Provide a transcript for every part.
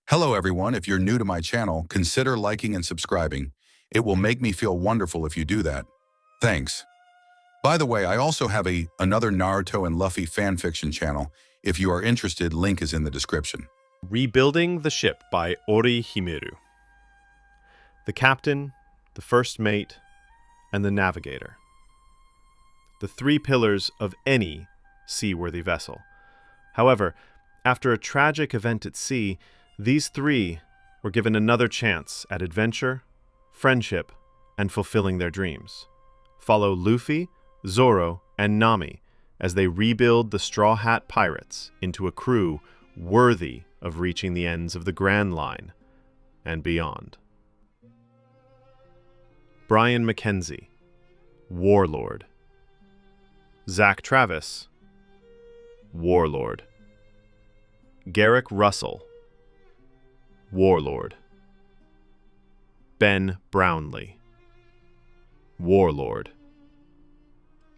Hello everyone, if you're new to my channel, consider liking and subscribing. It will make me feel wonderful if you do that. Thanks. By the way, I also have another Naruto and Luffy fanfiction channel. If you are interested, link is in the description. Rebuilding the Ship by Ori-Himeru. The captain, the first mate, and the navigator. The three pillars of any seaworthy vessel. However, after a tragic event at sea, these three were given another chance at adventure, friendship, and fulfilling their dreams. Follow Luffy, Zoro, and Nami as they rebuild the Straw Hat Pirates into a crew worthy of reaching the ends of the Grand Line and beyond. Brian Mackenzie, Warlord. Zach Travis, Warlord. Garrick Russell, Warlord. Ben Brownlee, Warlord.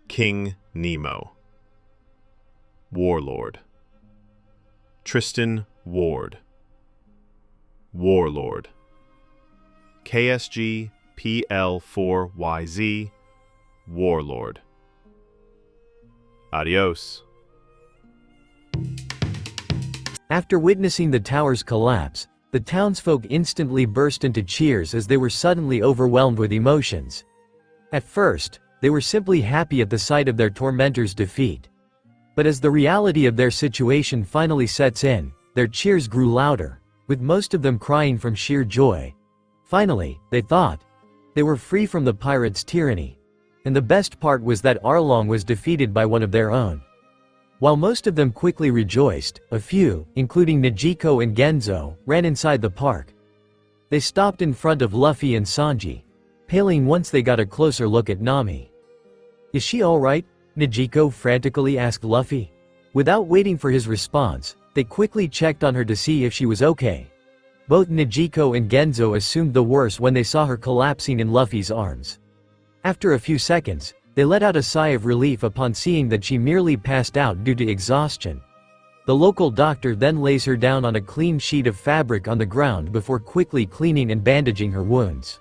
King Nemo, Warlord. Tristan Ward, Warlord. KSG PL4YZ, Warlord. Adios. After witnessing the tower's collapse, the townsfolk instantly burst into cheers as they were suddenly overwhelmed with emotions. At first, they were simply happy at the sight of their tormentor's defeat. But as the reality of their situation finally sets in, their cheers grew louder, with most of them crying from sheer joy. Finally, they thought, they were free from the pirates' tyranny. And the best part was that Arlong was defeated by one of their own. While most of them quickly rejoiced, a few, including Nejico and Genzo, ran inside the park. They stopped in front of Luffy and Sanji, paling once they got a closer look at Nami. "Is she alright?" Nejico frantically asked Luffy. Without waiting for his response, they quickly checked on her to see if she was okay. Both Nejico and Genzo assumed the worst when they saw her collapsing in Luffy's arms. After a few seconds, they let out a sigh of relief upon seeing that she merely passed out due to exhaustion. The local doctor then lays her down on a clean sheet of fabric on the ground before quickly cleaning and bandaging her wounds.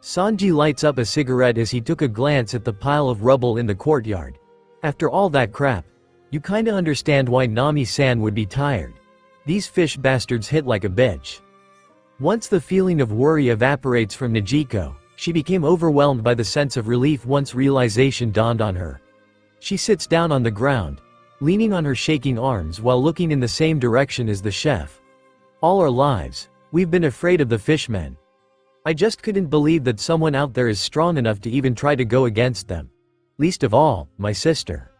Sanji lights up a cigarette as he took a glance at the pile of rubble in the courtyard. After all that crap, you kinda understand why Nami-san would be tired. These fish bastards hit like a bitch. Once the feeling of worry evaporates from Nejico, she became overwhelmed by the sense of relief once realization dawned on her. She sits down on the ground, leaning on her shaking arms while looking in the same direction as the chef. "All our lives, we've been afraid of the fishmen. I just couldn't believe that someone out there is strong enough to even try to go against them. Least of all, my sister.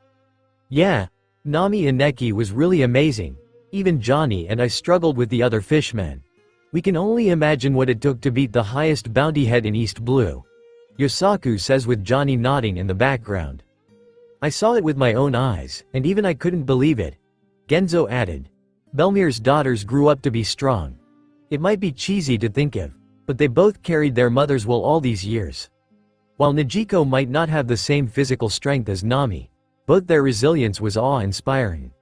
Yeah, Nami and Neki was really amazing. Even Johnny and I struggled with the other fishmen. We can only imagine what it took to beat the highest bounty head in East Blue," Yosaku says with Johnny nodding in the background. "I saw it with my own eyes, and even I couldn't believe it," Genzo added. "Belmir's daughters grew up to be strong. It might be cheesy to think of, but they both carried their mother's will all these years. While Nejico might not have the same physical strength as Nami, both their resilience was awe-inspiring."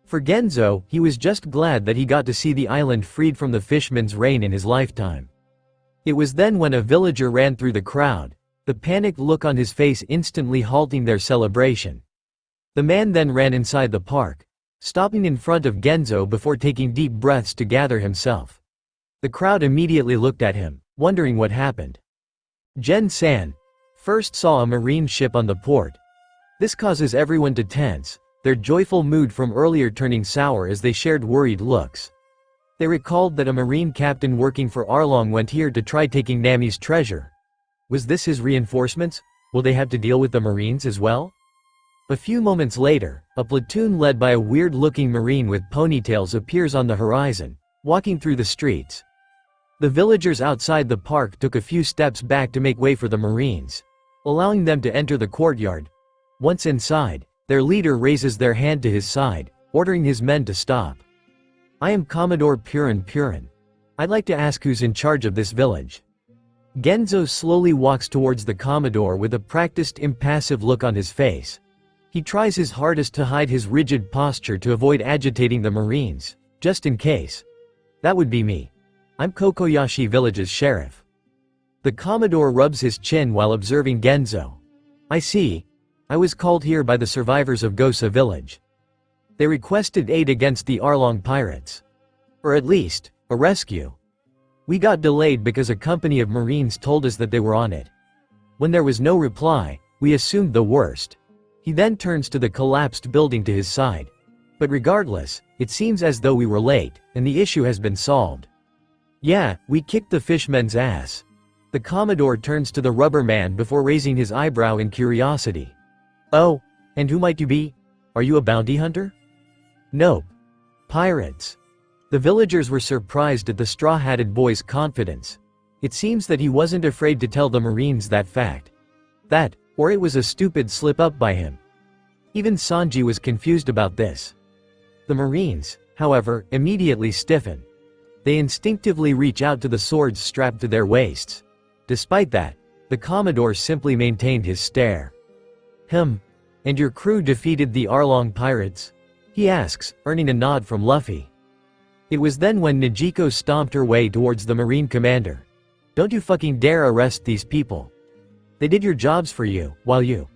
For Genzo, he was just glad that he got to see the island freed from the fishmen's reign in his lifetime. It was then when a villager ran through the crowd, the panicked look on his face instantly halting their celebration. The man then ran inside the park, stopping in front of Genzo before taking deep breaths to gather himself. The crowd immediately looked at him, wondering what happened. Gen-san first saw a marine ship on the port. This causes everyone to tense, their joyful mood from earlier turning sour as they shared worried looks. They recalled that a marine captain working for Arlong went here to try taking Nami's treasure. Was this his reinforcements? Will they have to deal with the marines as well? A few moments later, a platoon led by a weird-looking marine with ponytails appears on the horizon, walking through the streets. The villagers outside the park took a few steps back to make way for the marines, allowing them to enter the courtyard. Once inside, their leader raises their hand to his side, ordering his men to stop. "I am Commodore Purin. I'd like to ask who's in charge of this village." Genzo slowly walks towards the Commodore with a practiced impassive look on his face. He tries his hardest to hide his rigid posture to avoid agitating the Marines, just in case. That would be me. I'm Kokoyashi Village's sheriff. The Commodore rubs his chin while observing Genzo. I see. I was called here by the survivors of Gosa Village. They requested aid against the Arlong pirates. Or at least, a rescue. We got delayed because a company of Marines told us that they were on it. When there was no reply, we assumed the worst. He then turns to the collapsed building to his side. But regardless, it seems as though we were late, and the issue has been solved. Yeah, we kicked the fishmen's ass. The Commodore turns to the rubber man before raising his eyebrow in curiosity. Oh, and who might you be? Are you a bounty hunter? Nope. Pirates. The villagers were surprised at the straw-hatted boy's confidence. It seems that he wasn't afraid to tell the Marines that fact. That, or it was a stupid slip-up by him. Even Sanji was confused about this. The Marines, however, immediately stiffen. They instinctively reach out to the swords strapped to their waists. Despite that, the Commodore simply maintained his stare. And your crew defeated the Arlong pirates? He asks, earning a nod from Luffy. It was then when Nijiko stomped her way towards the Marine commander. Don't you fucking dare arrest these people. They did your jobs for you, while you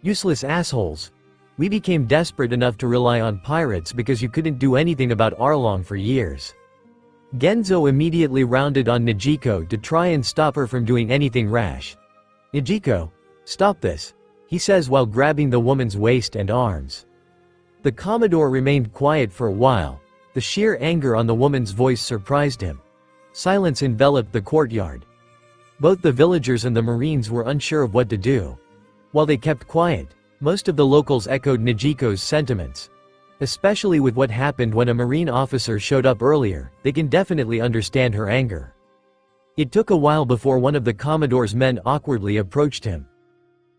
useless assholes. We became desperate enough to rely on pirates because you couldn't do anything about Arlong for years. Genzo immediately rounded on Nijiko to try and stop her from doing anything rash. Nijiko, stop this, he says while grabbing the woman's waist and arms. The Commodore remained quiet for a while. The sheer anger on the woman's voice surprised him. Silence enveloped the courtyard. Both the villagers and the Marines were unsure of what to do. While they kept quiet, most of the locals echoed Nijiko's sentiments. Especially with what happened when a Marine officer showed up earlier, they can definitely understand her anger. It took a while before one of the Commodore's men awkwardly approached him.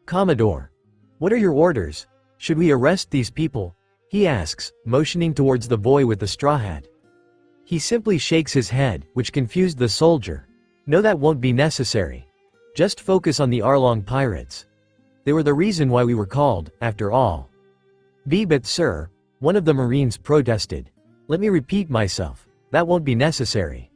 Commodore, what are your orders? Should we arrest these people? He asks, motioning towards the boy with the straw hat. He simply shakes his head, which confused the soldier. No, that won't be necessary. Just focus on the Arlong pirates. They were the reason why we were called, after all. But sir, one of the Marines protested. Let me repeat myself. That won't be necessary.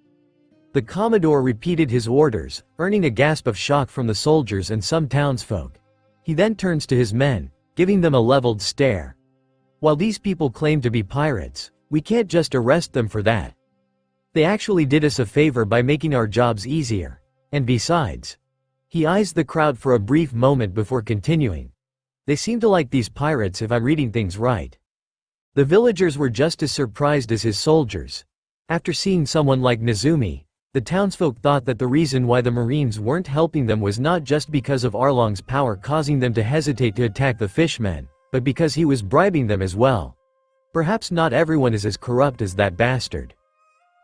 The Commodore repeated his orders, earning a gasp of shock from the soldiers and some townsfolk. He then turns to his men, giving them a leveled stare. While these people claim to be pirates, we can't just arrest them for that. They actually did us a favor by making our jobs easier. And besides, he eyes the crowd for a brief moment before continuing. They seem to like these pirates if I'm reading things right. The villagers were just as surprised as his soldiers. After seeing someone like Nezumi, the townsfolk thought that the reason why the Marines weren't helping them was not just because of Arlong's power causing them to hesitate to attack the fishmen, but because he was bribing them as well. Perhaps not everyone is as corrupt as that bastard.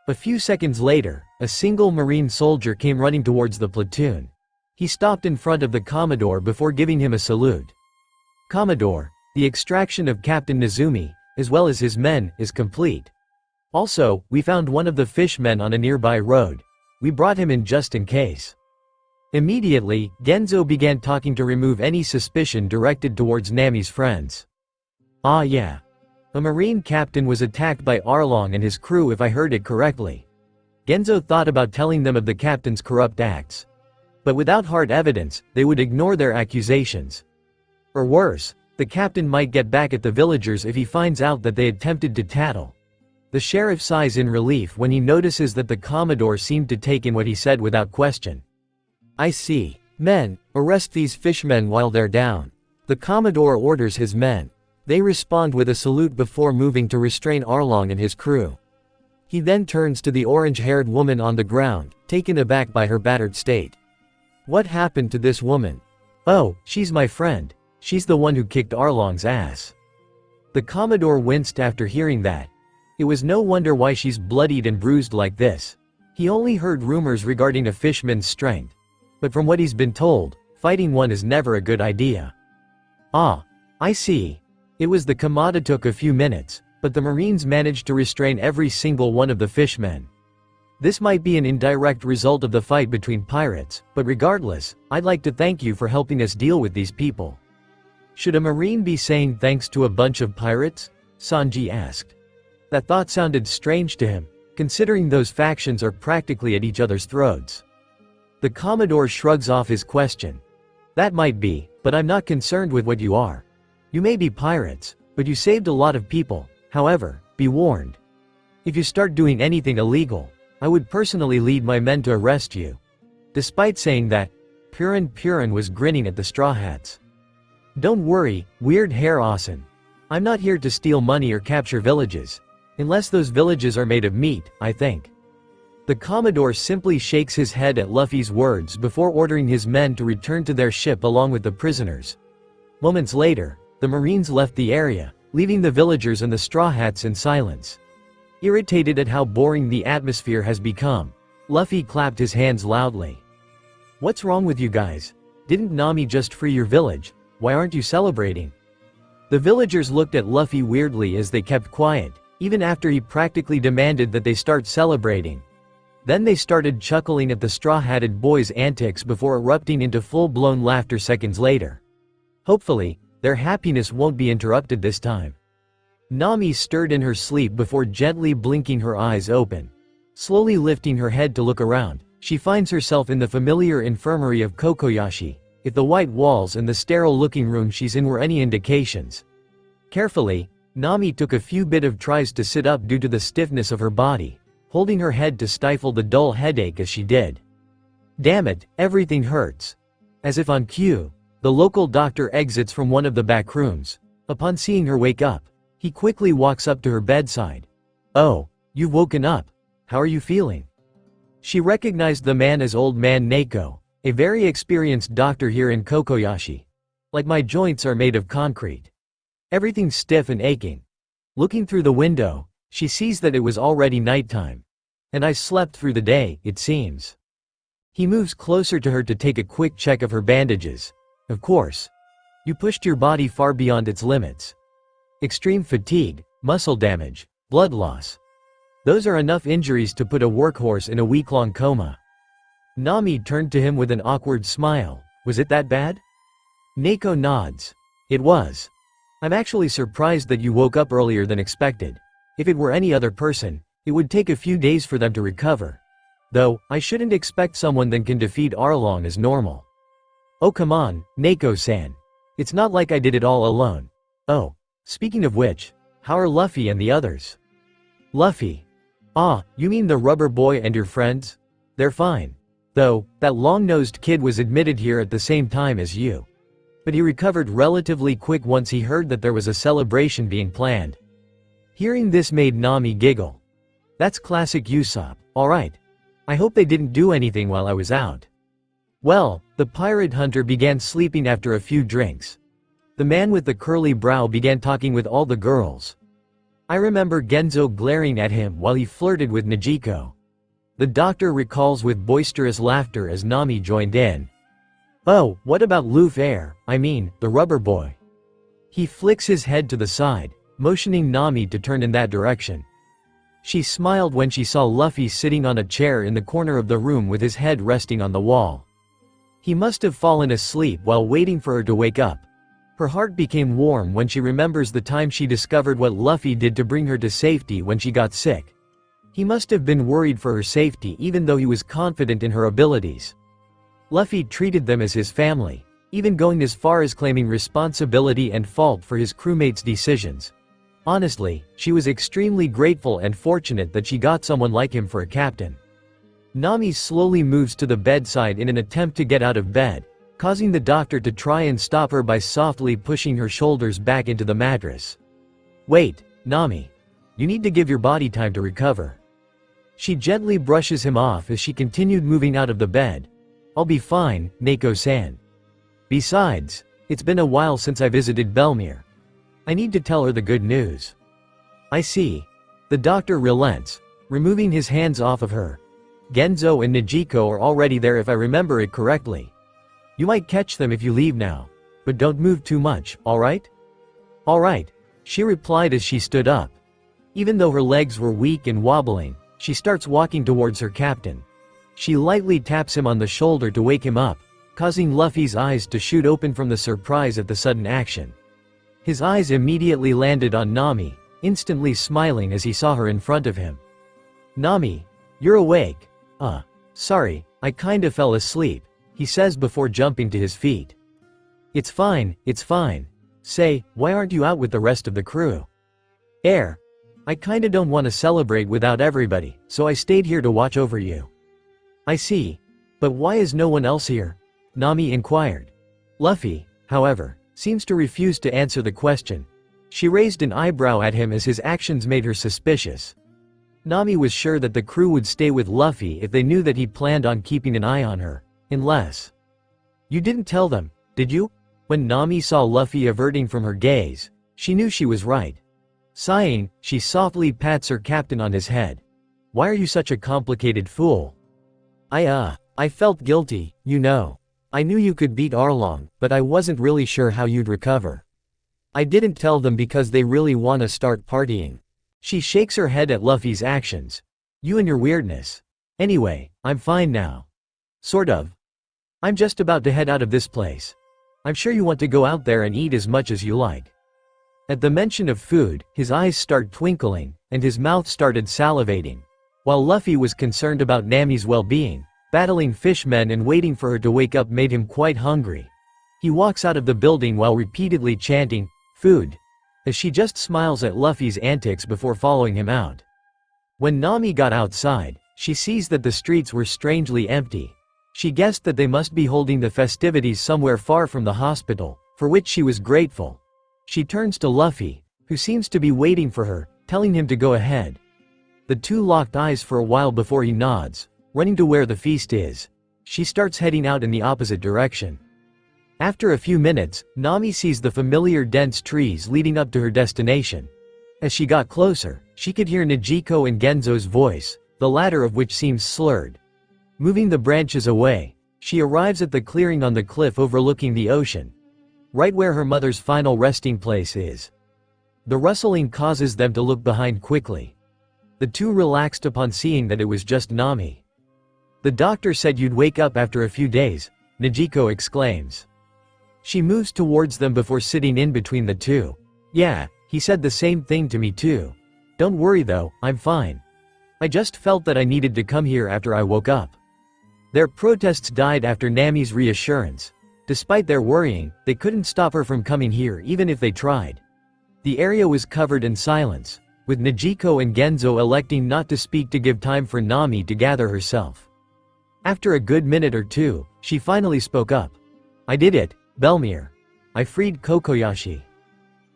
A few seconds later, a single Marine soldier came running towards the platoon. He stopped in front of the Commodore before giving him a salute. Commodore, the extraction of Captain Nezumi, as well as his men, is complete. Also, we found one of the fishmen on a nearby road. We brought him in just in case. Immediately, Genzo began talking to remove any suspicion directed towards Nami's friends. Ah yeah. A Marine captain was attacked by Arlong and his crew if I heard it correctly. Genzo thought about telling them of the captain's corrupt acts. But without hard evidence, they would ignore their accusations. Or worse, the captain might get back at the villagers if he finds out that they attempted to tattle. The sheriff sighs in relief when he notices that the Commodore seemed to take in what he said without question. I see. Men, arrest these fishmen while they're down. The Commodore orders his men. They respond with a salute before moving to restrain Arlong and his crew. He then turns to the orange-haired woman on the ground, taken aback by her battered state. What happened to this woman? Oh, she's my friend. She's the one who kicked Arlong's ass. The Commodore winced after hearing that. It was no wonder why she's bloodied and bruised like this. He only heard rumors regarding a fishman's strength. But from what he's been told, fighting one is never a good idea. Ah, I see. It was the Kamada took a few minutes, but the Marines managed to restrain every single one of the fishmen. This might be an indirect result of the fight between pirates, but regardless, I'd like to thank you for helping us deal with these people. Should a Marine be saying thanks to a bunch of pirates? Sanji asked. That thought sounded strange to him. considering those factions are practically at each other's throats. The Commodore shrugs off his question. That might be, but I'm not concerned with what you are. You may be pirates, but you saved a lot of people. However, be warned. If you start doing anything illegal, I would personally lead my men to arrest you. Despite saying that, Purin was grinning at the Straw Hats. Don't worry, Weird Hair Asen. I'm not here to steal money or capture villages. Unless those villages are made of meat, I think. The Commodore simply shakes his head at Luffy's words before ordering his men to return to their ship along with the prisoners. Moments later, the Marines left the area, leaving the villagers and the Straw Hats in silence. Irritated at how boring the atmosphere has become, Luffy clapped his hands loudly. What's wrong with you guys? Didn't Nami just free your village? Why aren't you celebrating? The villagers looked at Luffy weirdly as they kept quiet, even after he practically demanded that they start celebrating. Then they started chuckling at the straw-hatted boy's antics before erupting into full-blown laughter seconds later. Hopefully, their happiness won't be interrupted this time. Nami stirred in her sleep before gently blinking her eyes open. Slowly lifting her head to look around, she finds herself in the familiar infirmary of Kokoyashi, if the white walls and the sterile-looking room she's in were any indications. Carefully, Nami took a few of tries to sit up due to the stiffness of her body, holding her head to stifle the dull headache as she did. Damn it, everything hurts. As if on cue, the local doctor exits from one of the back rooms. Upon seeing her wake up, he quickly walks up to her bedside. Oh, you've woken up. How are you feeling? She recognized the man as Old Man Neko, a very experienced doctor here in Kokoyashi. Like my joints are made of concrete. Everything's stiff and aching. Looking through the window, she sees that it was already nighttime. And I slept through the day, it seems. He moves closer to her to take a quick check of her bandages. Of course. You pushed your body far beyond its limits. Extreme fatigue, muscle damage, blood loss. Those are enough injuries to put a workhorse in a week-long coma. Nami turned to him with an awkward smile. Was it that bad? Neko nods. It was. I'm actually surprised that you woke up earlier than expected. If it were any other person, it would take a few days for them to recover. Though, I shouldn't expect someone that can defeat Arlong as normal. Oh come on, Neko-san. It's not like I did it all alone. Oh, speaking of which, how are Luffy and the others? Luffy. Ah, you mean the rubber boy and your friends? They're fine. Though, that long-nosed kid was admitted here at the same time as you. But he recovered relatively quick once he heard that there was a celebration being planned. Hearing this made Nami giggle. That's classic Usopp, alright. I hope they didn't do anything while I was out. Well, the pirate hunter began sleeping after a few drinks. The man with the curly brow began talking with all the girls. I remember Genzo glaring at him while he flirted with Najiko. The doctor recalls with boisterous laughter as Nami joined in. Oh, what about the rubber boy? He flicks his head to the side, motioning Nami to turn in that direction. She smiled when she saw Luffy sitting on a chair in the corner of the room with his head resting on the wall. He must have fallen asleep while waiting for her to wake up. Her heart became warm when she remembers the time she discovered what Luffy did to bring her to safety when she got sick. He must have been worried for her safety even though he was confident in her abilities. Luffy treated them as his family, even going as far as claiming responsibility and fault for his crewmates' decisions. Honestly, she was extremely grateful and fortunate that she got someone like him for a captain. Nami slowly moves to the bedside in an attempt to get out of bed, causing the doctor to try and stop her by softly pushing her shoulders back into the mattress. Wait, Nami. You need to give your body time to recover. She gently brushes him off as she continued moving out of the bed. I'll be fine, Neko-san. Besides, it's been a while since I visited Belmere. I need to tell her the good news. I see. The doctor relents, removing his hands off of her. Genzo and Najiko are already there if I remember it correctly. You might catch them if you leave now. But don't move too much, alright? Alright, she replied as she stood up. Even though her legs were weak and wobbling, she starts walking towards her captain. She lightly taps him on the shoulder to wake him up, causing Luffy's eyes to shoot open from the surprise at the sudden action. His eyes immediately landed on Nami, instantly smiling as he saw her in front of him. Nami, you're awake. Sorry, I kinda fell asleep, he says before jumping to his feet. It's fine, it's fine. Say, why aren't you out with the rest of the crew? I kinda don't want to celebrate without everybody, so I stayed here to watch over you. I see. But why is no one else here? Nami inquired. Luffy, however, seems to refuse to answer the question. She raised an eyebrow at him as his actions made her suspicious. Nami was sure that the crew would stay with Luffy if they knew that he planned on keeping an eye on her, unless… You didn't tell them, did you? When Nami saw Luffy averting from her gaze, she knew she was right. Sighing, she softly pats her captain on his head. Why are you such a complicated fool? I felt guilty, you know. I knew you could beat Arlong, but I wasn't really sure how you'd recover. I didn't tell them because they really want to start partying. She shakes her head at Luffy's actions. You and your weirdness. Anyway, I'm fine now. Sort of. I'm just about to head out of this place. I'm sure you want to go out there and eat as much as you like. At the mention of food, his eyes start twinkling, and his mouth started salivating. While Luffy was concerned about Nami's well-being, battling fishmen and waiting for her to wake up made him quite hungry. He walks out of the building while repeatedly chanting, "Food," as she just smiles at Luffy's antics before following him out. When Nami got outside, she sees that the streets were strangely empty. She guessed that they must be holding the festivities somewhere far from the hospital, for which she was grateful. She turns to Luffy, who seems to be waiting for her, telling him to go ahead. The two locked eyes for a while before he nods, running to where the feast is. She starts heading out in the opposite direction. After a few minutes, Nami sees the familiar dense trees leading up to her destination. As she got closer, she could hear Nezuko and Genzo's voice, the latter of which seems slurred. Moving the branches away, she arrives at the clearing on the cliff overlooking the ocean, right where her mother's final resting place is. The rustling causes them to look behind quickly. The two relaxed upon seeing that it was just Nami. The doctor said you'd wake up after a few days, Nezuko exclaims. She moves towards them before sitting in between the two. Yeah, he said the same thing to me too. Don't worry though, I'm fine. I just felt that I needed to come here after I woke up. Their protests died after Nami's reassurance. Despite their worrying, they couldn't stop her from coming here even if they tried. The area was covered in silence, with Nezuko and Genzo electing not to speak to give time for Nami to gather herself. After a good minute or two, she finally spoke up. I did it, Belmere. I freed Kokoyashi.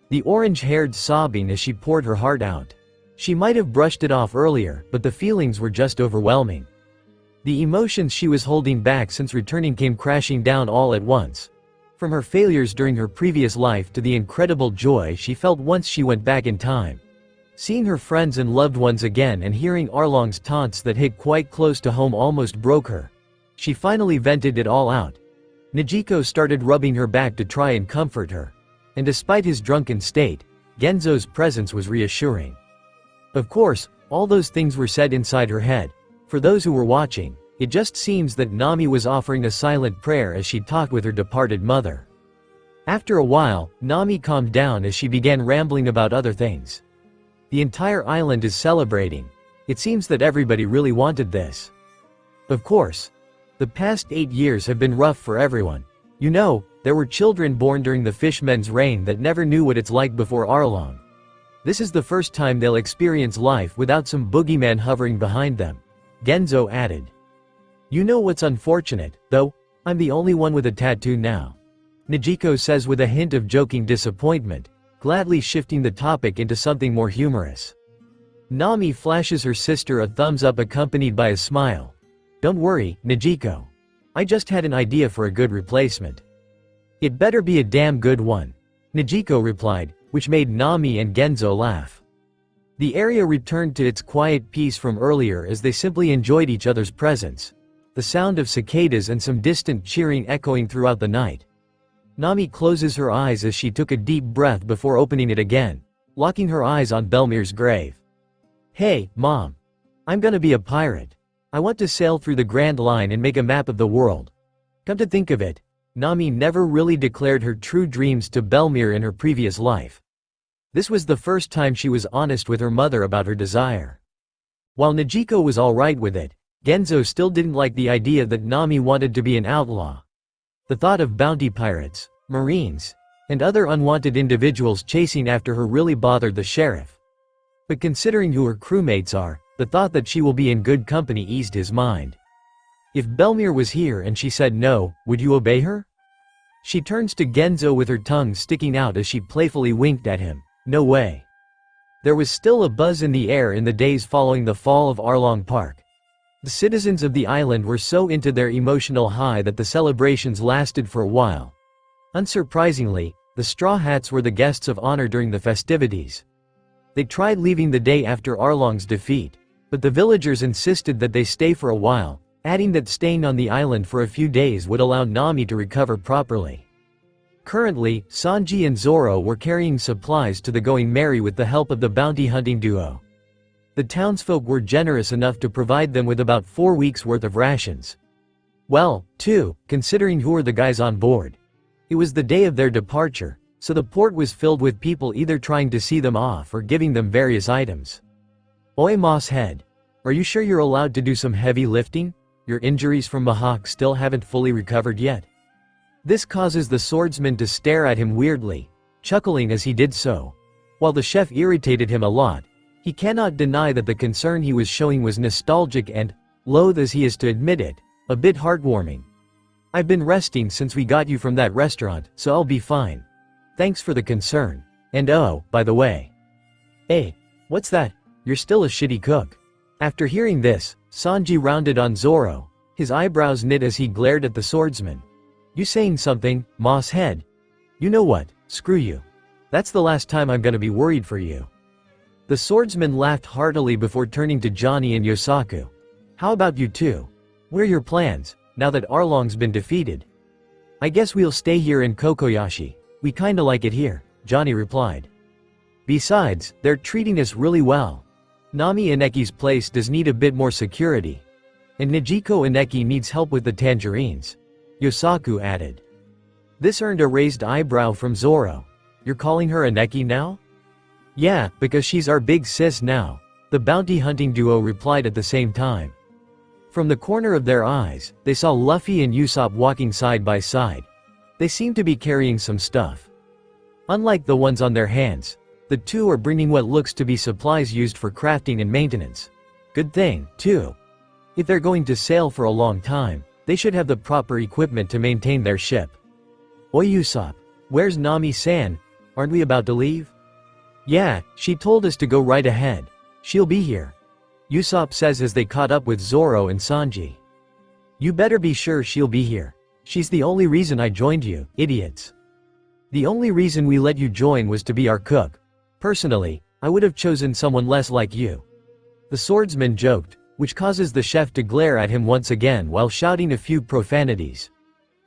The orange-haired sobbing as she poured her heart out. She might have brushed it off earlier, but the feelings were just overwhelming. The emotions she was holding back since returning came crashing down all at once. From her failures during her previous life to the incredible joy she felt once she went back in time. Seeing her friends and loved ones again and hearing Arlong's taunts that hit quite close to home almost broke her. She finally vented it all out. Nezuko started rubbing her back to try and comfort her. And despite his drunken state, Genzo's presence was reassuring. Of course, all those things were said inside her head. For those who were watching, it just seems that Nami was offering a silent prayer as she talked with her departed mother. After a while, Nami calmed down as she began rambling about other things. The entire island is celebrating. It seems that everybody really wanted this. Of course. The past 8 years have been rough for everyone. You know, there were children born during the fishmen's reign that never knew what it's like before Arlong. This is the first time they'll experience life without some boogeyman hovering behind them. Genzo added. You know what's unfortunate, though? I'm the only one with a tattoo now. Nezuko says with a hint of joking disappointment, gladly shifting the topic into something more humorous. Nami flashes her sister a thumbs up accompanied by a smile. Don't worry, Nezuko. I just had an idea for a good replacement. It better be a damn good one. Nezuko replied, which made Nami and Genzo laugh. The area returned to its quiet peace from earlier as they simply enjoyed each other's presence. The sound of cicadas and some distant cheering echoing throughout the night. Nami closes her eyes as she took a deep breath before opening it again, locking her eyes on Belmere's grave. Hey, Mom. I'm gonna be a pirate. I want to sail through the Grand Line and make a map of the world. Come to think of it, Nami never really declared her true dreams to Belmere in her previous life. This was the first time she was honest with her mother about her desire. While Najiko was alright with it, Genzo still didn't like the idea that Nami wanted to be an outlaw. The thought of bounty pirates, marines, and other unwanted individuals chasing after her really bothered the sheriff. But considering who her crewmates are, the thought that she will be in good company eased his mind. If Belmere was here and she said no, would you obey her? She turns to Genzo with her tongue sticking out as she playfully winked at him. No way. There was still a buzz in the air in the days following the fall of Arlong Park. The citizens of the island were so into their emotional high that the celebrations lasted for a while. Unsurprisingly, the Straw Hats were the guests of honor during the festivities. They tried leaving the day after Arlong's defeat, but the villagers insisted that they stay for a while, adding that staying on the island for a few days would allow Nami to recover properly. Currently, Sanji and Zoro were carrying supplies to the Going Merry with the help of the bounty hunting duo. The townsfolk were generous enough to provide them with about 4 weeks' worth of rations. Well, too, considering who were the guys on board. It was the day of their departure, so the port was filled with people either trying to see them off or giving them various items. Oi Moss Head. Are you sure you're allowed to do some heavy lifting? Your injuries from Mahawk still haven't fully recovered yet? This causes the swordsman to stare at him weirdly, chuckling as he did so. While the chef irritated him a lot, he cannot deny that the concern he was showing was nostalgic and, loath as he is to admit it, a bit heartwarming. I've been resting since we got you from that restaurant, so I'll be fine. Thanks for the concern. And oh, by the way. Hey, what's that? You're still a shitty cook. After hearing this, Sanji rounded on Zoro, his eyebrows knit as he glared at the swordsman. You saying something, Moss Head? You know what, screw you. That's the last time I'm gonna be worried for you. The swordsman laughed heartily before turning to Johnny and Yosaku. How about you two? What are your plans, now that Arlong's been defeated? I guess we'll stay here in Kokoyashi. We kinda like it here, Johnny replied. Besides, they're treating us really well. Nami Ineki's place does need a bit more security. And Nijiko Ineki needs help with the tangerines. Yosaku added. This earned a raised eyebrow from Zoro. You're calling her Ineki now? Yeah, because she's our big sis now, the bounty hunting duo replied at the same time. From the corner of their eyes, they saw Luffy and Usopp walking side by side. They seemed to be carrying some stuff. Unlike the ones on their hands, the two are bringing what looks to be supplies used for crafting and maintenance. Good thing, too. If they're going to sail for a long time, they should have the proper equipment to maintain their ship. Oi Usopp, where's Nami-san? Aren't we about to leave? Yeah, she told us to go right ahead. She'll be here. Usopp says as they caught up with Zoro and Sanji. You better be sure she'll be here. She's the only reason I joined you, idiots. The only reason we let you join was to be our cook. Personally, I would have chosen someone less like you. The swordsman joked, which causes the chef to glare at him once again while shouting a few profanities.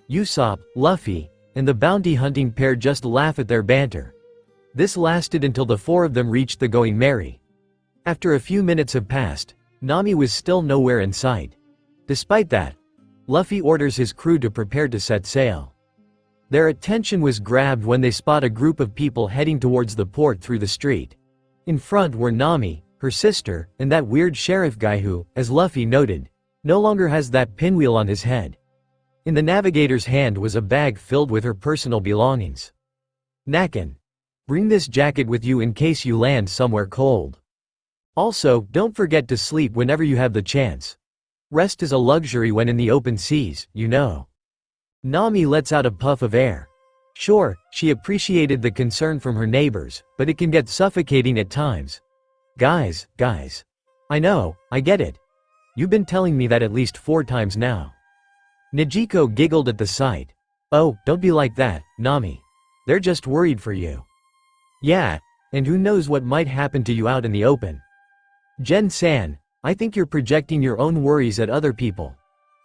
Usopp, Luffy, and the bounty hunting pair just laugh at their banter. This lasted until the four of them reached the Going Merry. After a few minutes have passed, Nami was still nowhere in sight. Despite that, Luffy orders his crew to prepare to set sail. Their attention was grabbed when they spot a group of people heading towards the port through the street. In front were Nami, her sister, and that weird sheriff guy who, as Luffy noted, no longer has that pinwheel on his head. In the navigator's hand was a bag filled with her personal belongings. Nakan. Bring this jacket with you in case you land somewhere cold. Also, don't forget to sleep whenever you have the chance. Rest is a luxury when in the open seas, you know. Nami lets out a puff of air. Sure, she appreciated the concern from her neighbors, but it can get suffocating at times. Guys. I know, I get it. You've been telling me that at least 4 times now. Nijiko giggled at the sight. Oh, don't be like that, Nami. They're just worried for you. Yeah, and who knows what might happen to you out in the open. Jen-san, I think you're projecting your own worries at other people.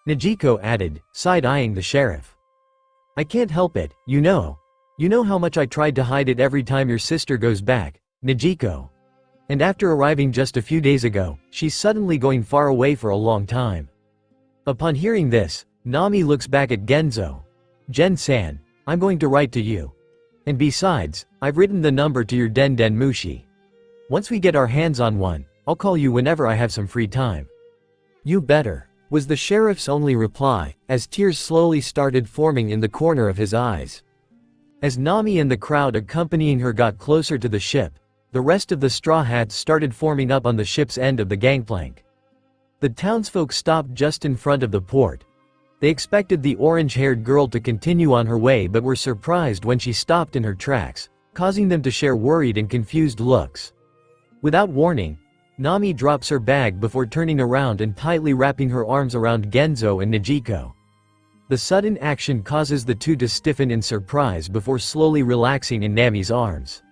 Nijiko added, side-eyeing the sheriff. I can't help it, you know. You know how much I tried to hide it every time your sister goes back, Nijiko. And after arriving just a few days ago, she's suddenly going far away for a long time. Upon hearing this, Nami looks back at Genzo. Jen-san, I'm going to write to you. And besides, I've written the number to your Den Den Mushi. Once we get our hands on one, I'll call you whenever I have some free time. You better, was the sheriff's only reply, as tears slowly started forming in the corner of his eyes. As Nami and the crowd accompanying her got closer to the ship, the rest of the Straw Hats started forming up on the ship's end of the gangplank. The townsfolk stopped just in front of the port. They expected the orange-haired girl to continue on her way but were surprised when she stopped in her tracks, causing them to share worried and confused looks. Without warning, Nami drops her bag before turning around and tightly wrapping her arms around Genzo and Nijiko. The sudden action causes the two to stiffen in surprise before slowly relaxing in Nami's arms.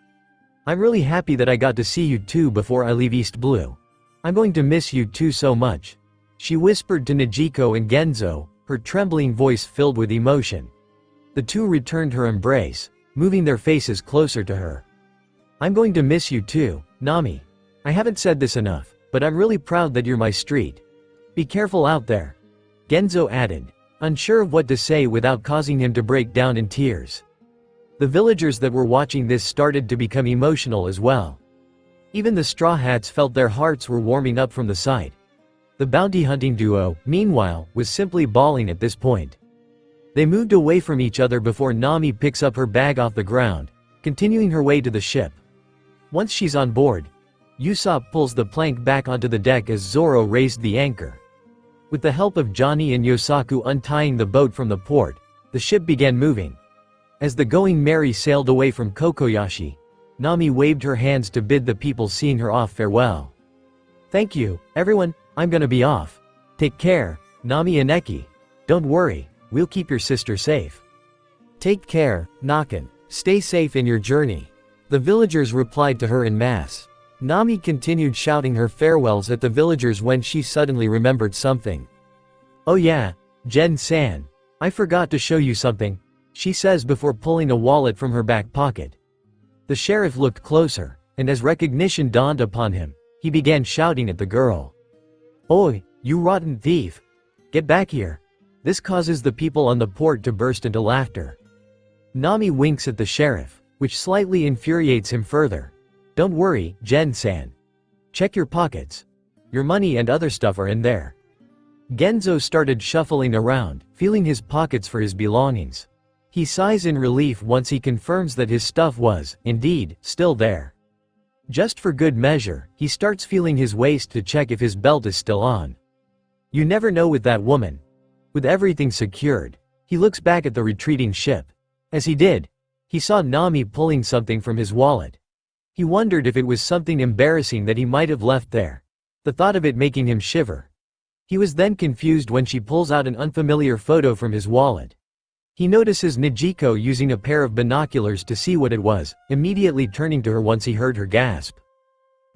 I'm really happy that I got to see you two before I leave East Blue. I'm going to miss you two so much, she whispered to Nijiko and Genzo, her trembling voice filled with emotion. The two returned her embrace, moving their faces closer to her. I'm going to miss you too, Nami. I haven't said this enough, but I'm really proud that you're my street. Be careful out there, Genzo added, unsure of what to say without causing him to break down in tears. The villagers that were watching this started to become emotional as well. Even the Straw Hats felt their hearts were warming up from the sight. The bounty hunting duo, meanwhile, was simply bawling at this point. They moved away from each other before Nami picks up her bag off the ground, continuing her way to the ship. Once she's on board, Usopp pulls the plank back onto the deck as Zoro raised the anchor. With the help of Johnny and Yosaku untying the boat from the port, the ship began moving. As the Going Merry sailed away from Kokoyashi, Nami waved her hands to bid the people seeing her off farewell. Thank you, everyone, I'm gonna be off. Take care, Nami and Eki. Don't worry, we'll keep your sister safe. Take care, Nakan. Stay safe in your journey. The villagers replied to her en masse. Nami continued shouting her farewells at the villagers when she suddenly remembered something. Oh yeah, Gen-san. I forgot to show you something, she says before pulling a wallet from her back pocket. The sheriff looked closer, and as recognition dawned upon him, he began shouting at the girl. Oi, you rotten thief! Get back here! This causes the people on the port to burst into laughter. Nami winks at the sheriff, which slightly infuriates him further. Don't worry, Gen-san. Check your pockets. Your money and other stuff are in there. Genzo started shuffling around, feeling his pockets for his belongings. He sighs in relief once he confirms that his stuff was, indeed, still there. Just for good measure, he starts feeling his waist to check if his belt is still on. You never know with that woman. With everything secured, he looks back at the retreating ship. As he did, he saw Nami pulling something from his wallet. He wondered if it was something embarrassing that he might have left there, the thought of it making him shiver. He was then confused when she pulls out an unfamiliar photo from his wallet. He notices Nijiko using a pair of binoculars to see what it was, immediately turning to her once he heard her gasp.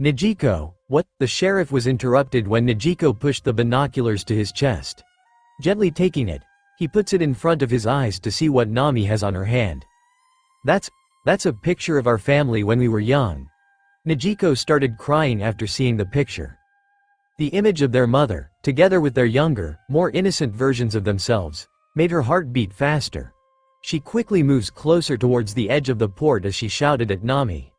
Nijiko, what? The sheriff was interrupted when Nijiko pushed the binoculars to his chest. Gently taking it, he puts it in front of his eyes to see what Nami has on her hand. That's a picture of our family when we were young. Nijiko started crying after seeing the picture. The image of their mother, together with their younger, more innocent versions of themselves, made her heart beat faster. She quickly moves closer towards the edge of the port as she shouted at Nami.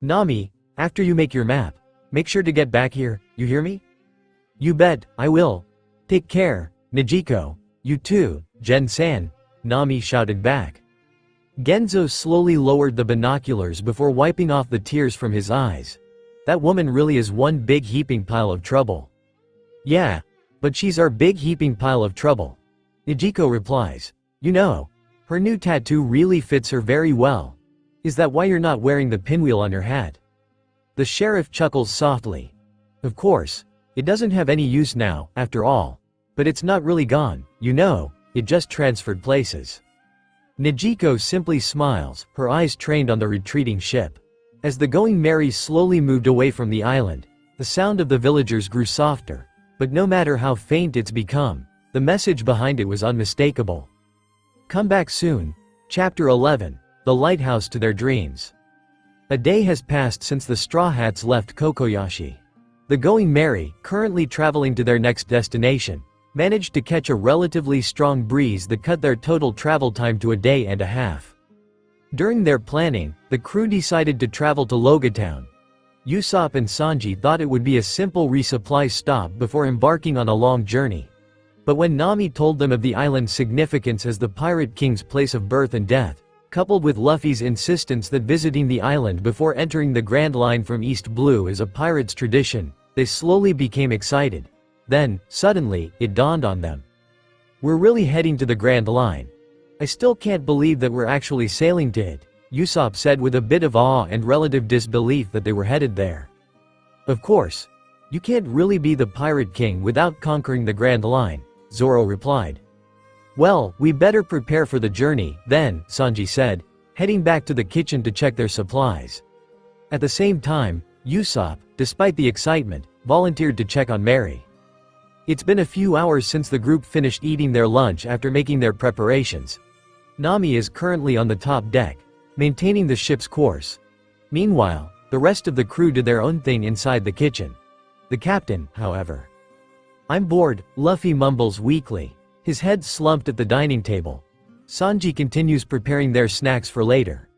Nami, after you make your map, make sure to get back here, you hear me? You bet, I will. Take care, Nijiko. You too, Gen-san, Nami shouted back. Genzo slowly lowered the binoculars before wiping off the tears from his eyes. That woman really is one big heaping pile of trouble. Yeah, but she's our big heaping pile of trouble. Nijiko replies. You know, her new tattoo really fits her very well. Is that why you're not wearing the pinwheel on your hat? The sheriff chuckles softly. Of course, it doesn't have any use now, after all. But it's not really gone, you know, it just transferred places. Nijiko simply smiles, her eyes trained on the retreating ship. As the Going Merry slowly moved away from the island, the sound of the villagers grew softer, but no matter how faint it's become, the message behind it was unmistakable. Come back soon. Chapter 11, The Lighthouse to Their Dreams. A day has passed since the Straw Hats left Kokoyashi. The Going Merry, currently traveling to their next destination, managed to catch a relatively strong breeze that cut their total travel time to a day and a half. During their planning, the crew decided to travel to Loguetown. Usopp and Sanji thought it would be a simple resupply stop before embarking on a long journey. But when Nami told them of the island's significance as the Pirate King's place of birth and death, coupled with Luffy's insistence that visiting the island before entering the Grand Line from East Blue is a pirate's tradition, they slowly became excited. Then, suddenly, it dawned on them. We're really heading to the Grand Line. I still can't believe that we're actually sailing to it, Usopp said with a bit of awe and relative disbelief that they were headed there. Of course. You can't really be the Pirate King without conquering the Grand Line, Zoro replied. Well, we better prepare for the journey, then, Sanji said, heading back to the kitchen to check their supplies. At the same time, Usopp, despite the excitement, volunteered to check on Mary. It's been a few hours since the group finished eating their lunch after making their preparations. Nami is currently on the top deck, maintaining the ship's course. Meanwhile, the rest of the crew did their own thing inside the kitchen. The captain, however. I'm bored, Luffy mumbles weakly, his head slumped at the dining table. Sanji continues preparing their snacks for later.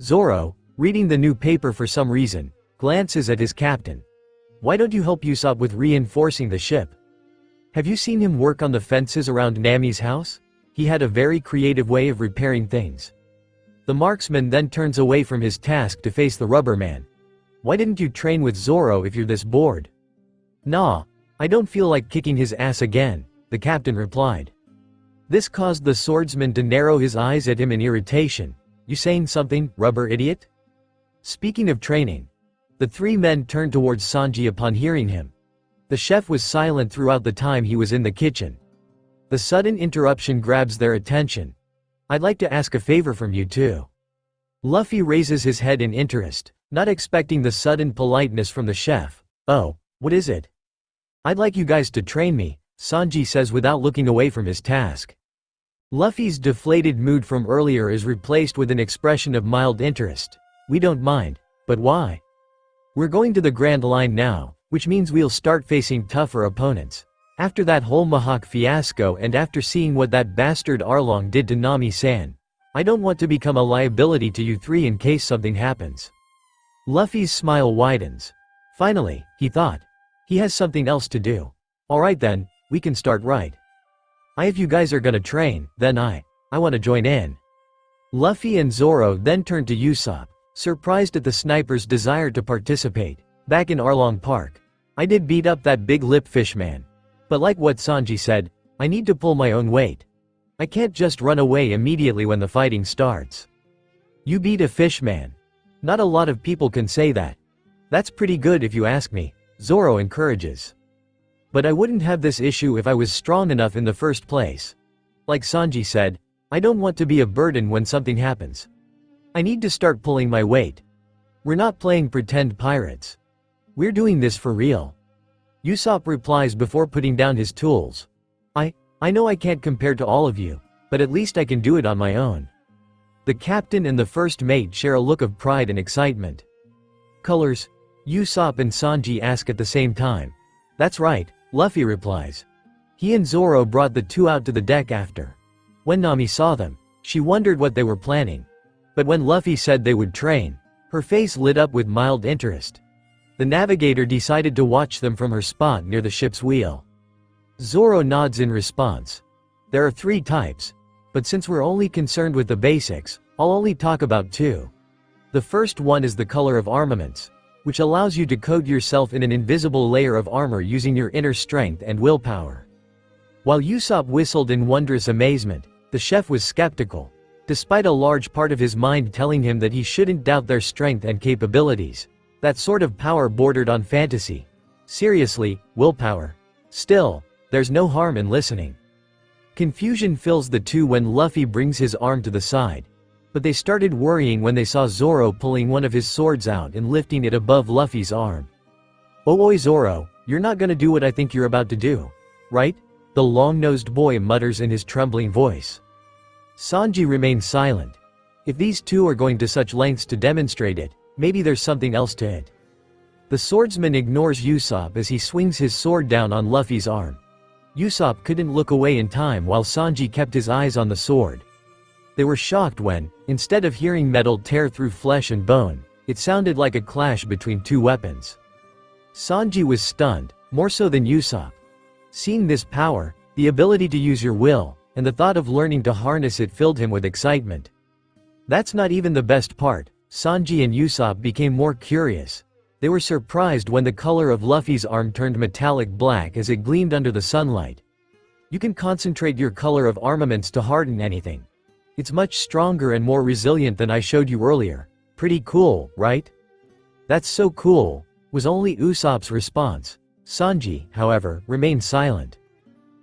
Zoro, reading the new paper for some reason, glances at his captain. Why don't you help Usopp with reinforcing the ship? Have you seen him work on the fences around Nami's house? He had a very creative way of repairing things. The marksman then turns away from his task to face the rubber man. Why didn't you train with Zoro if you're this bored? Nah, I don't feel like kicking his ass again, the captain replied. This caused the swordsman to narrow his eyes at him in irritation. You saying something, rubber idiot? Speaking of training. The three men turned towards Sanji upon hearing him. The chef was silent throughout the time he was in the kitchen. The sudden interruption grabs their attention. I'd like to ask a favor from you too. Luffy raises his head in interest, not expecting the sudden politeness from the chef. Oh, what is it? I'd like you guys to train me, Sanji says without looking away from his task. Luffy's deflated mood from earlier is replaced with an expression of mild interest. We don't mind, but why? We're going to the Grand Line now, which means we'll start facing tougher opponents. After that whole Mihawk fiasco and after seeing what that bastard Arlong did to Nami-san, I don't want to become a liability to you three in case something happens. Luffy's smile widens. Finally, he thought. He has something else to do. Alright then, we can start right. If you guys are gonna train, then I wanna join in. Luffy and Zoro then turned to Usopp, surprised at the sniper's desire to participate. Back in Arlong Park, I did beat up that big lip fish man. But like what Sanji said, I need to pull my own weight. I can't just run away immediately when the fighting starts. You beat a fish man. Not a lot of people can say that. That's pretty good if you ask me, Zoro encourages. But I wouldn't have this issue if I was strong enough in the first place. Like Sanji said, I don't want to be a burden when something happens. I need to start pulling my weight. We're not playing pretend pirates. We're doing this for real. Usopp replies before putting down his tools. I know I can't compare to all of you, but at least I can do it on my own. The captain and the first mate share a look of pride and excitement. Colors? Usopp and Sanji ask at the same time. That's right, Luffy replies. He and Zoro brought the two out to the deck after. When Nami saw them, she wondered what they were planning. But when Luffy said they would train, her face lit up with mild interest. The navigator decided to watch them from her spot near the ship's wheel. Zoro nods in response. There are 3 types, but since we're only concerned with the basics, I'll only talk about 2. The first one is the color of armaments, which allows you to coat yourself in an invisible layer of armor using your inner strength and willpower. While Usopp whistled in wondrous amazement, the chef was skeptical, despite a large part of his mind telling him that he shouldn't doubt their strength and capabilities. That sort of power bordered on fantasy. Seriously, willpower. Still, there's no harm in listening. Confusion fills the two when Luffy brings his arm to the side. But they started worrying when they saw Zoro pulling one of his swords out and lifting it above Luffy's arm. Oi Zoro, you're not gonna do what I think you're about to do, right? The long-nosed boy mutters in his trembling voice. Sanji remains silent. If these two are going to such lengths to demonstrate it, maybe there's something else to it. The swordsman ignores Usopp as he swings his sword down on Luffy's arm. Usopp couldn't look away in time while Sanji kept his eyes on the sword. They were shocked when, instead of hearing metal tear through flesh and bone, It sounded like a clash between two weapons. Sanji was stunned, more so than Usopp. Seeing this power, the ability to use your will, and the thought of learning to harness it filled him with excitement. That's not even the best part. Sanji and Usopp became more curious. They were surprised when the color of Luffy's arm turned metallic black as it gleamed under the sunlight. You can concentrate your color of armaments to harden anything. It's much stronger and more resilient than I showed you earlier. Pretty cool, right? That's so cool, was only Usopp's response. Sanji, however, remained silent.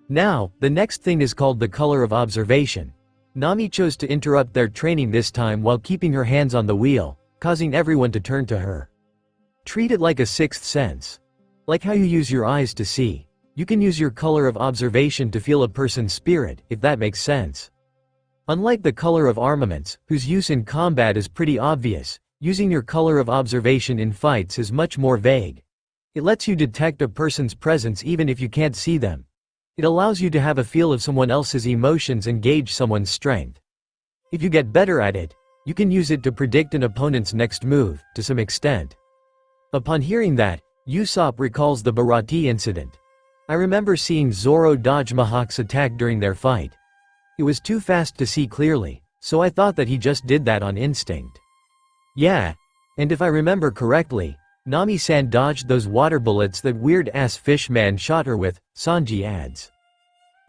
Now, the next thing is called the color of observation. Nami chose to interrupt their training this time while keeping her hands on the wheel, causing everyone to turn to her. Treat it like a sixth sense. Like how you use your eyes to see. You can use your color of observation to feel a person's spirit, if that makes sense. Unlike the color of armaments, whose use in combat is pretty obvious, using your color of observation in fights is much more vague. It lets you detect a person's presence even if you can't see them. It allows you to have a feel of someone else's emotions and gauge someone's strength. If you get better at it, you can use it to predict an opponent's next move, to some extent. Upon hearing that, Usopp recalls the Baratie incident. I remember seeing Zoro dodge Mihawk's attack during their fight. It was too fast to see clearly, so I thought that he just did that on instinct. Yeah, and if I remember correctly, Nami-san dodged those water bullets that weird-ass fish man shot her with, Sanji adds.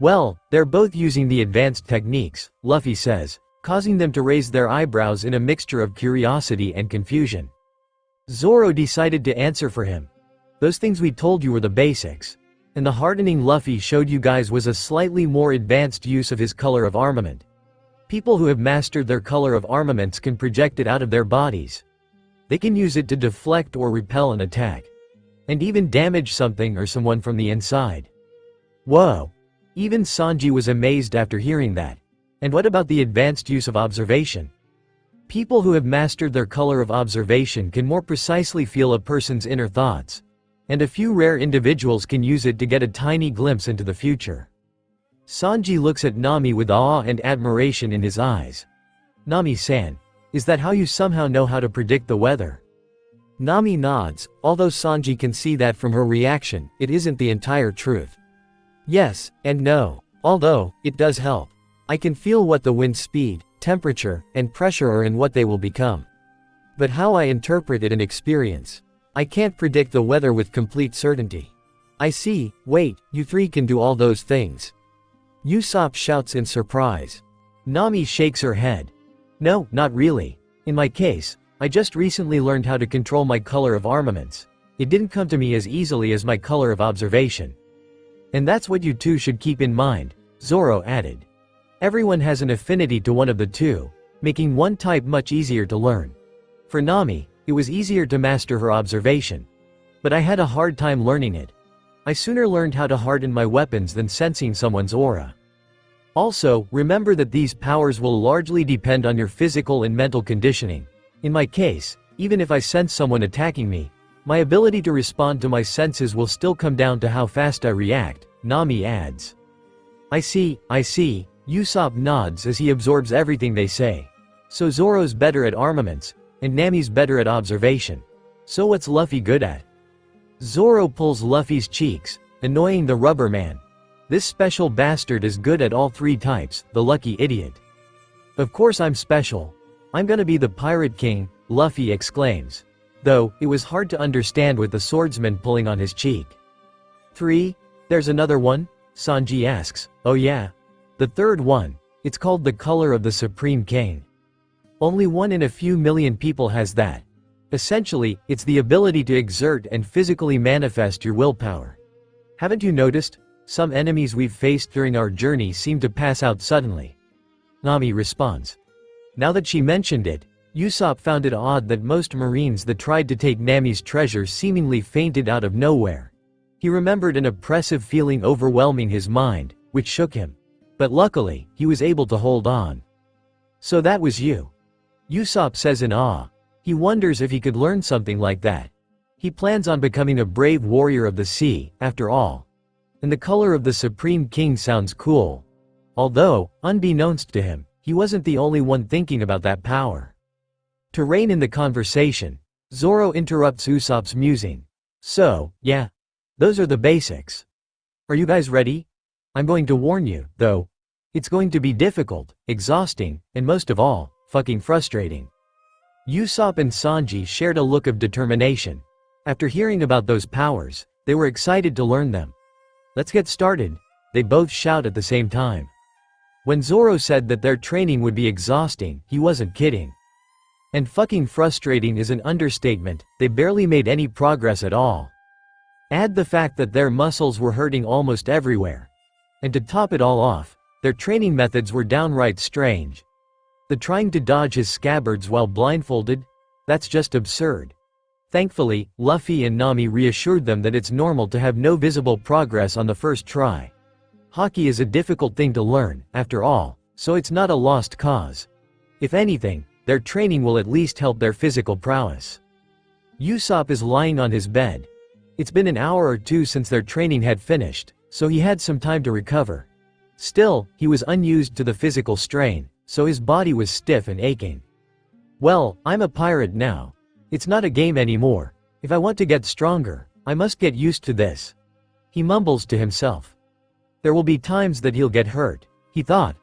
Well, they're both using the advanced techniques, Luffy says, causing them to raise their eyebrows in a mixture of curiosity and confusion. Zoro decided to answer for him. Those things we told you were the basics. And the hardening Luffy showed you guys was a slightly more advanced use of his color of armament. People who have mastered their color of armaments can project it out of their bodies. They can use it to deflect or repel an attack. And even damage something or someone from the inside. Whoa! Even Sanji was amazed after hearing that. And what about the advanced use of observation? People who have mastered their color of observation can more precisely feel a person's inner thoughts. And a few rare individuals can use it to get a tiny glimpse into the future. Sanji looks at Nami with awe and admiration in his eyes. Nami-san, is that how you somehow know how to predict the weather? Nami nods, although Sanji can see that from her reaction, it isn't the entire truth. Yes, and no, although, it does help. I can feel what the wind speed, temperature, and pressure are and what they will become. But how I interpret it and experience. I can't predict the weather with complete certainty. I see, wait, you three can do all those things. Usopp shouts in surprise. Nami shakes her head. No, not really. In my case, I just recently learned how to control my color of armaments. It didn't come to me as easily as my color of observation. And that's what you two should keep in mind, Zoro added. Everyone has an affinity to one of the two, making one type much easier to learn. For Nami, it was easier to master her observation. But I had a hard time learning it. I sooner learned how to harden my weapons than sensing someone's aura. Also, remember that these powers will largely depend on your physical and mental conditioning. In my case, even if I sense someone attacking me, my ability to respond to my senses will still come down to how fast I react, Nami adds. I see, Usopp nods as he absorbs everything they say. So Zoro's better at armaments, and Nami's better at observation. So what's Luffy good at? Zoro pulls Luffy's cheeks, annoying the rubber man. This special bastard is good at all three types, the lucky idiot. Of course I'm special. I'm gonna be the Pirate King, Luffy exclaims. Though, it was hard to understand with the swordsman pulling on his cheek. 3. There's another one? Sanji asks. Oh yeah. The third one. It's called the color of the Supreme King. Only one in a few million people has that. Essentially, it's the ability to exert and physically manifest your willpower. Haven't you noticed? Some enemies we've faced during our journey seem to pass out suddenly. Nami responds. Now that she mentioned it, Usopp found it odd that most Marines that tried to take Nami's treasure seemingly fainted out of nowhere. He remembered an oppressive feeling overwhelming his mind, which shook him. But luckily, he was able to hold on. So that was you. Usopp says in awe. He wonders if he could learn something like that. He plans on becoming a brave warrior of the sea, after all. And the color of the Supreme King sounds cool. Although, unbeknownst to him, he wasn't the only one thinking about that power. To rein in the conversation, Zoro interrupts Usopp's musing. So, yeah. Those are the basics. Are you guys ready? I'm going to warn you, though. It's going to be difficult, exhausting, and most of all, fucking frustrating. Usopp and Sanji shared a look of determination. After hearing about those powers, they were excited to learn them. Let's get started, they both shout at the same time. When Zoro said that their training would be exhausting, he wasn't kidding. And fucking frustrating is an understatement, they barely made any progress at all. Add the fact that their muscles were hurting almost everywhere. And to top it all off, their training methods were downright strange. The trying to dodge his scabbards while blindfolded? That's just absurd. Thankfully, Luffy and Nami reassured them that it's normal to have no visible progress on the first try. Hockey is a difficult thing to learn, after all, so it's not a lost cause. If anything, their training will at least help their physical prowess. Usopp is lying on his bed. It's been an hour or two since their training had finished, so he had some time to recover. Still, he was unused to the physical strain, so his body was stiff and aching. Well, I'm a pirate now. It's not a game anymore. If I want to get stronger, I must get used to this. He mumbles to himself. There will be times that he'll get hurt, he thought.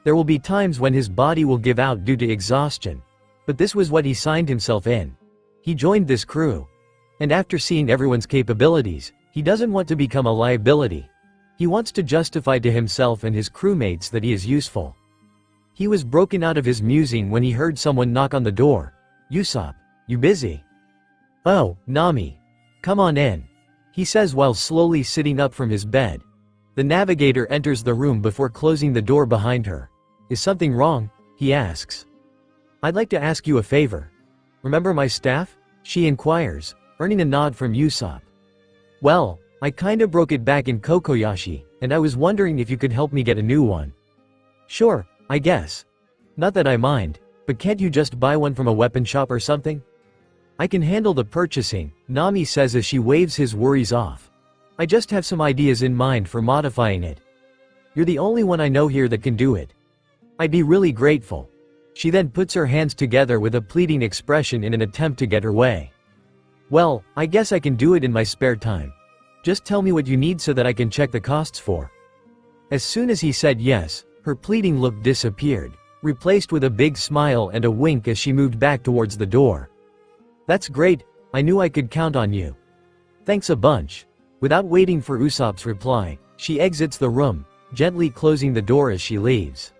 There will be times when his body will give out due to exhaustion. But this was what he signed himself in. He joined this crew. And after seeing everyone's capabilities, he doesn't want to become a liability. He wants to justify to himself and his crewmates that he is useful. He was broken out of his musing when he heard someone knock on the door. Usopp, you busy? Oh, Nami. Come on in. He says while slowly sitting up from his bed. The navigator enters the room before closing the door behind her. Is something wrong? He asks. I'd like to ask you a favor. Remember my staff? She inquires, earning a nod from Usopp. Well, I kinda broke it back in Kokoyashi, and I was wondering if you could help me get a new one. Sure, I guess. Not that I mind, but can't you just buy one from a weapon shop or something? I can handle the purchasing, Nami says as she waves his worries off. I just have some ideas in mind for modifying it. You're the only one I know here that can do it. I'd be really grateful. She then puts her hands together with a pleading expression in an attempt to get her way. Well, I guess I can do it in my spare time. Just tell me what you need so that I can check the costs for. As soon as he said yes, her pleading look disappeared, replaced with a big smile and a wink as she moved back towards the door. That's great, I knew I could count on you. Thanks a bunch. Without waiting for Usopp's reply, she exits the room, gently closing the door as she leaves.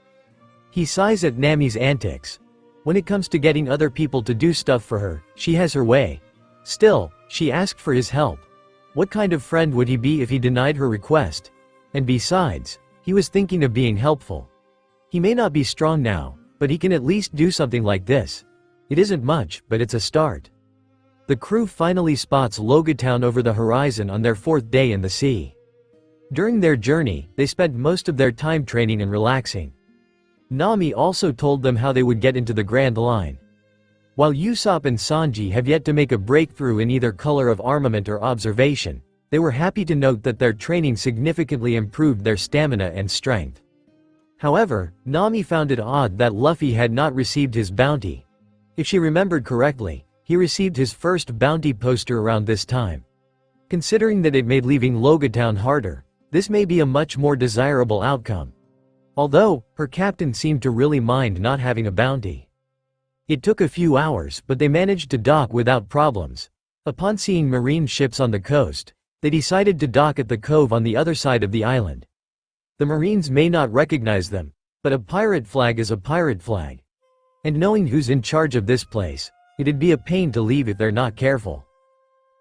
He sighs at Nami's antics. When it comes to getting other people to do stuff for her, she has her way. Still, she asked for his help. What kind of friend would he be if he denied her request? And besides, he was thinking of being helpful. He may not be strong now, but he can at least do something like this. It isn't much, but it's a start. The crew finally spots Loguetown over the horizon on their 4th day in the sea. During their journey, they spent most of their time training and relaxing. Nami also told them how they would get into the Grand Line. While Usopp and Sanji have yet to make a breakthrough in either color of armament or observation, they were happy to note that their training significantly improved their stamina and strength. However, Nami found it odd that Luffy had not received his bounty. If she remembered correctly, he received his first bounty poster around this time. Considering that it made leaving Loguetown harder, this may be a much more desirable outcome. Although, her captain seemed to really mind not having a bounty. It took a few hours, but they managed to dock without problems. Upon seeing marine ships on the coast, they decided to dock at the cove on the other side of the island. The Marines may not recognize them, but a pirate flag is a pirate flag. And knowing who's in charge of this place, it'd be a pain to leave if they're not careful.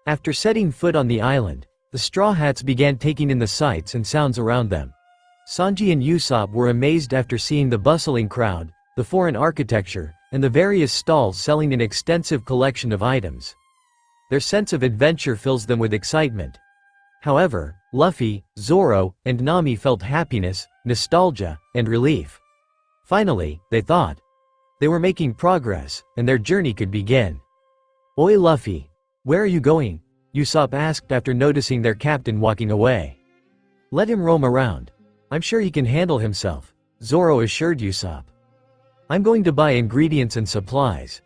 After setting foot on the island, the Straw Hats began taking in the sights and sounds around them. Sanji and Usopp were amazed after seeing the bustling crowd, the foreign architecture, and the various stalls selling an extensive collection of items. Their sense of adventure fills them with excitement. However, Luffy, Zoro, and Nami felt happiness, nostalgia, and relief. Finally, they thought. They were making progress, and their journey could begin. Oi Luffy, where are you going? Usopp asked after noticing their captain walking away. Let him roam around. I'm sure he can handle himself, Zoro assured Usopp. I'm going to buy ingredients and supplies.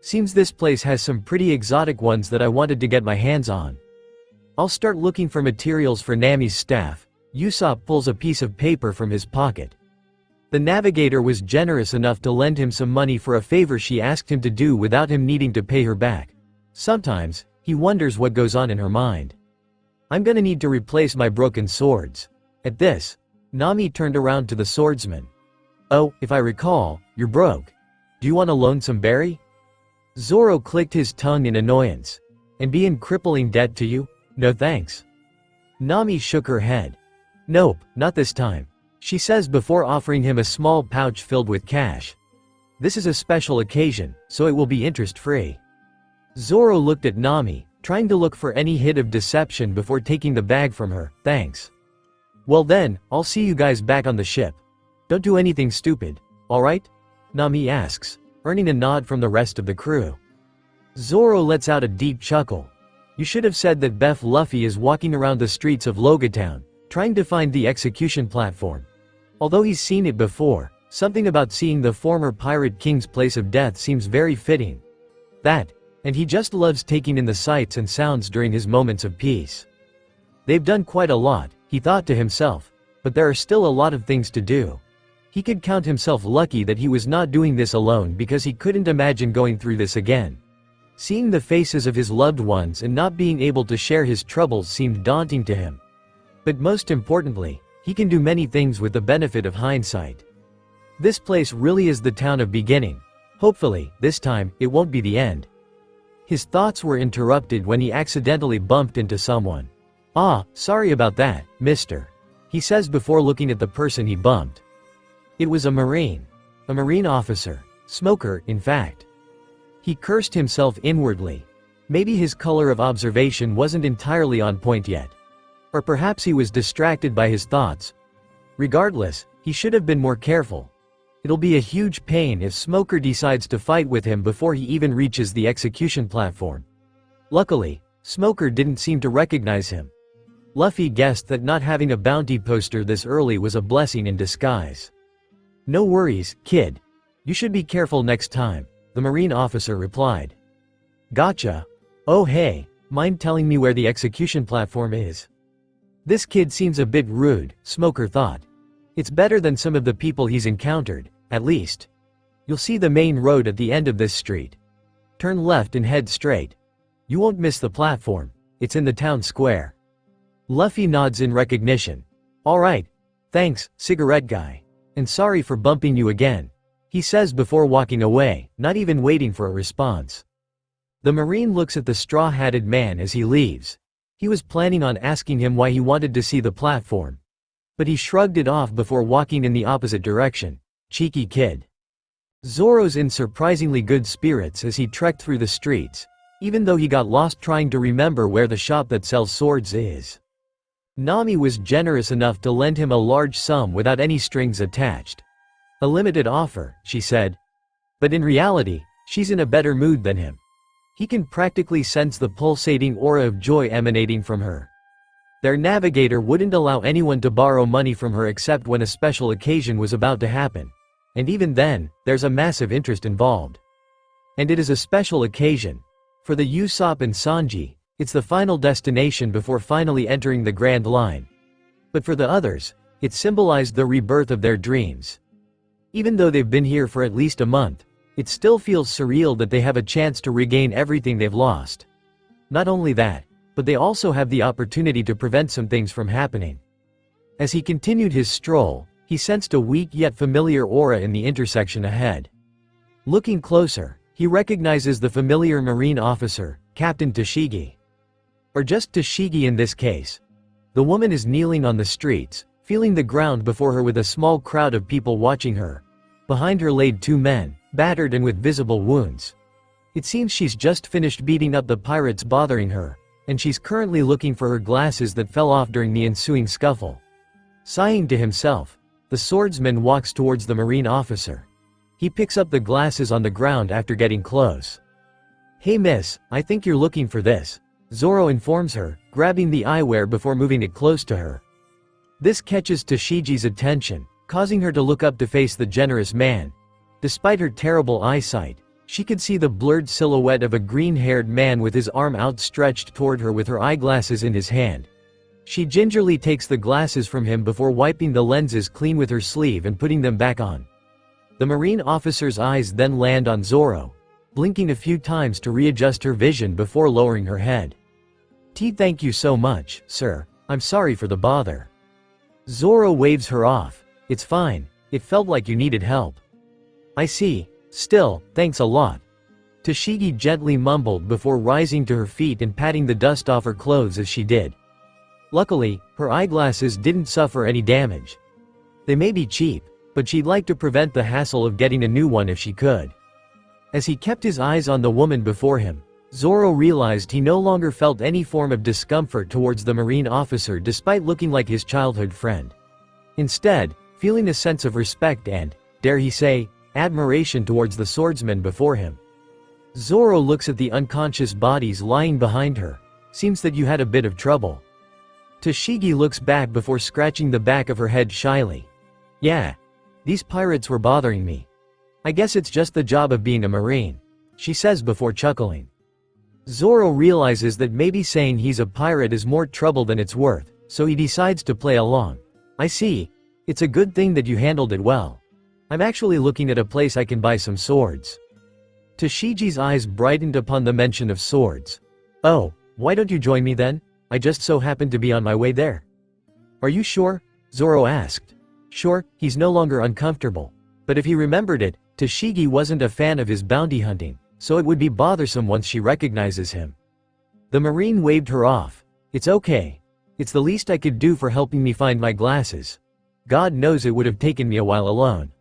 Seems this place has some pretty exotic ones that I wanted to get my hands on. I'll start looking for materials for Nami's staff. Usopp pulls a piece of paper from his pocket. The navigator was generous enough to lend him some money for a favor she asked him to do without him needing to pay her back. Sometimes, he wonders what goes on in her mind. I'm gonna need to replace my broken swords. At this, Nami turned around to the swordsman. Oh, if I recall, you're broke. Do you want a lonesome berry? Zoro clicked his tongue in annoyance. And be in crippling debt to you? No thanks. Nami shook her head. Nope, not this time, she says before offering him a small pouch filled with cash. This is a special occasion, so it will be interest-free. Zoro looked at Nami, trying to look for any hint of deception before taking the bag from her. Thanks. Well then, I'll see you guys back on the ship. Don't do anything stupid, alright? Nami asks, earning a nod from the rest of the crew. Zoro lets out a deep chuckle. You should have said that Bef Luffy is walking around the streets of Loguetown, trying to find the execution platform. Although he's seen it before, something about seeing the former pirate king's place of death seems very fitting. That, and he just loves taking in the sights and sounds during his moments of peace. They've done quite a lot, he thought to himself, but there are still a lot of things to do. He could count himself lucky that he was not doing this alone because he couldn't imagine going through this again. Seeing the faces of his loved ones and not being able to share his troubles seemed daunting to him. But most importantly, he can do many things with the benefit of hindsight. This place really is the town of beginning. Hopefully, this time, it won't be the end. His thoughts were interrupted when he accidentally bumped into someone. Ah, sorry about that, mister, he says before looking at the person he bumped. It was a marine officer, smoker, in fact. He cursed himself inwardly. Maybe his color of observation wasn't entirely on point yet. Or perhaps he was distracted by his thoughts. Regardless, he should have been more careful. It'll be a huge pain if Smoker decides to fight with him before he even reaches the execution platform. Luckily, Smoker didn't seem to recognize him. Luffy guessed that not having a bounty poster this early was a blessing in disguise. No worries, kid. You should be careful next time, the marine officer replied. Gotcha. Oh hey, mind telling me where the execution platform is? This kid seems a bit rude, Smoker thought. It's better than some of the people he's encountered, at least. You'll see the main road at the end of this street. Turn left and head straight. You won't miss the platform, it's in the town square. Luffy nods in recognition. Alright. Thanks, cigarette guy. And sorry for bumping you again, he says before walking away, not even waiting for a response. The Marine looks at the straw-hatted man as he leaves. He was planning on asking him why he wanted to see the platform. But he shrugged it off before walking in the opposite direction. Cheeky kid. Zoro's in surprisingly good spirits as he trekked through the streets, even though he got lost trying to remember where the shop that sells swords is. Nami was generous enough to lend him a large sum without any strings attached. A limited offer, she said. But in reality, she's in a better mood than him. He can practically sense the pulsating aura of joy emanating from her. Their navigator wouldn't allow anyone to borrow money from her except when a special occasion was about to happen. And even then, there's a massive interest involved. And it is a special occasion. For the Usopp and Sanji, it's the final destination before finally entering the Grand Line. But for the others, it symbolized the rebirth of their dreams. Even though they've been here for at least a month, it still feels surreal that they have a chance to regain everything they've lost. Not only that, but they also have the opportunity to prevent some things from happening. As he continued his stroll, he sensed a weak yet familiar aura in the intersection ahead. Looking closer, he recognizes the familiar marine officer, Captain Tashigi. Or just Tashigi in this case. The woman is kneeling on the streets, feeling the ground before her with a small crowd of people watching her. Behind her laid two men, battered and with visible wounds. It seems she's just finished beating up the pirates bothering her, and she's currently looking for her glasses that fell off during the ensuing scuffle. Sighing to himself, the swordsman walks towards the marine officer. He picks up the glasses on the ground after getting close. Hey miss, I think you're looking for this, Zoro informs her, grabbing the eyewear before moving it close to her. This catches Tashigi's attention, causing her to look up to face the generous man. Despite her terrible eyesight, She could see the blurred silhouette of a green-haired man with his arm outstretched toward her with her eyeglasses in his hand. She gingerly takes the glasses from him before wiping the lenses clean with her sleeve and putting them back on. The Marine officer's eyes then land on Zoro, blinking a few times to readjust her vision before lowering her head. Thank you so much, sir. I'm sorry for the bother. Zoro waves her off. It's fine. It felt like you needed help. I see. Still, thanks a lot. Toshigi gently mumbled before rising to her feet and patting the dust off her clothes as she did. Luckily, her eyeglasses didn't suffer any damage. They may be cheap, but she'd like to prevent the hassle of getting a new one if she could. As he kept his eyes on the woman before him, Zoro realized he no longer felt any form of discomfort towards the Marine officer despite looking like his childhood friend. Instead, feeling a sense of respect and, dare he say, admiration towards the swordsman before him. Zoro looks at the unconscious bodies lying behind her. Seems that you had a bit of trouble. Toshigi looks back before scratching the back of her head shyly. Yeah. These pirates were bothering me. I guess it's just the job of being a Marine, she says before chuckling. Zoro realizes that maybe saying he's a pirate is more trouble than it's worth, so he decides to play along. I see. It's a good thing that you handled it well. I'm actually looking at a place I can buy some swords. Toshigi's eyes brightened upon the mention of swords. Oh, why don't you join me then? I just so happened to be on my way there. Are you sure? Zoro asked. Sure, he's no longer uncomfortable. But if he remembered it, Toshigi wasn't a fan of his bounty hunting, so it would be bothersome once she recognizes him. The Marine waved her off. It's okay. It's the least I could do for helping me find my glasses. God knows it would have taken me a while alone.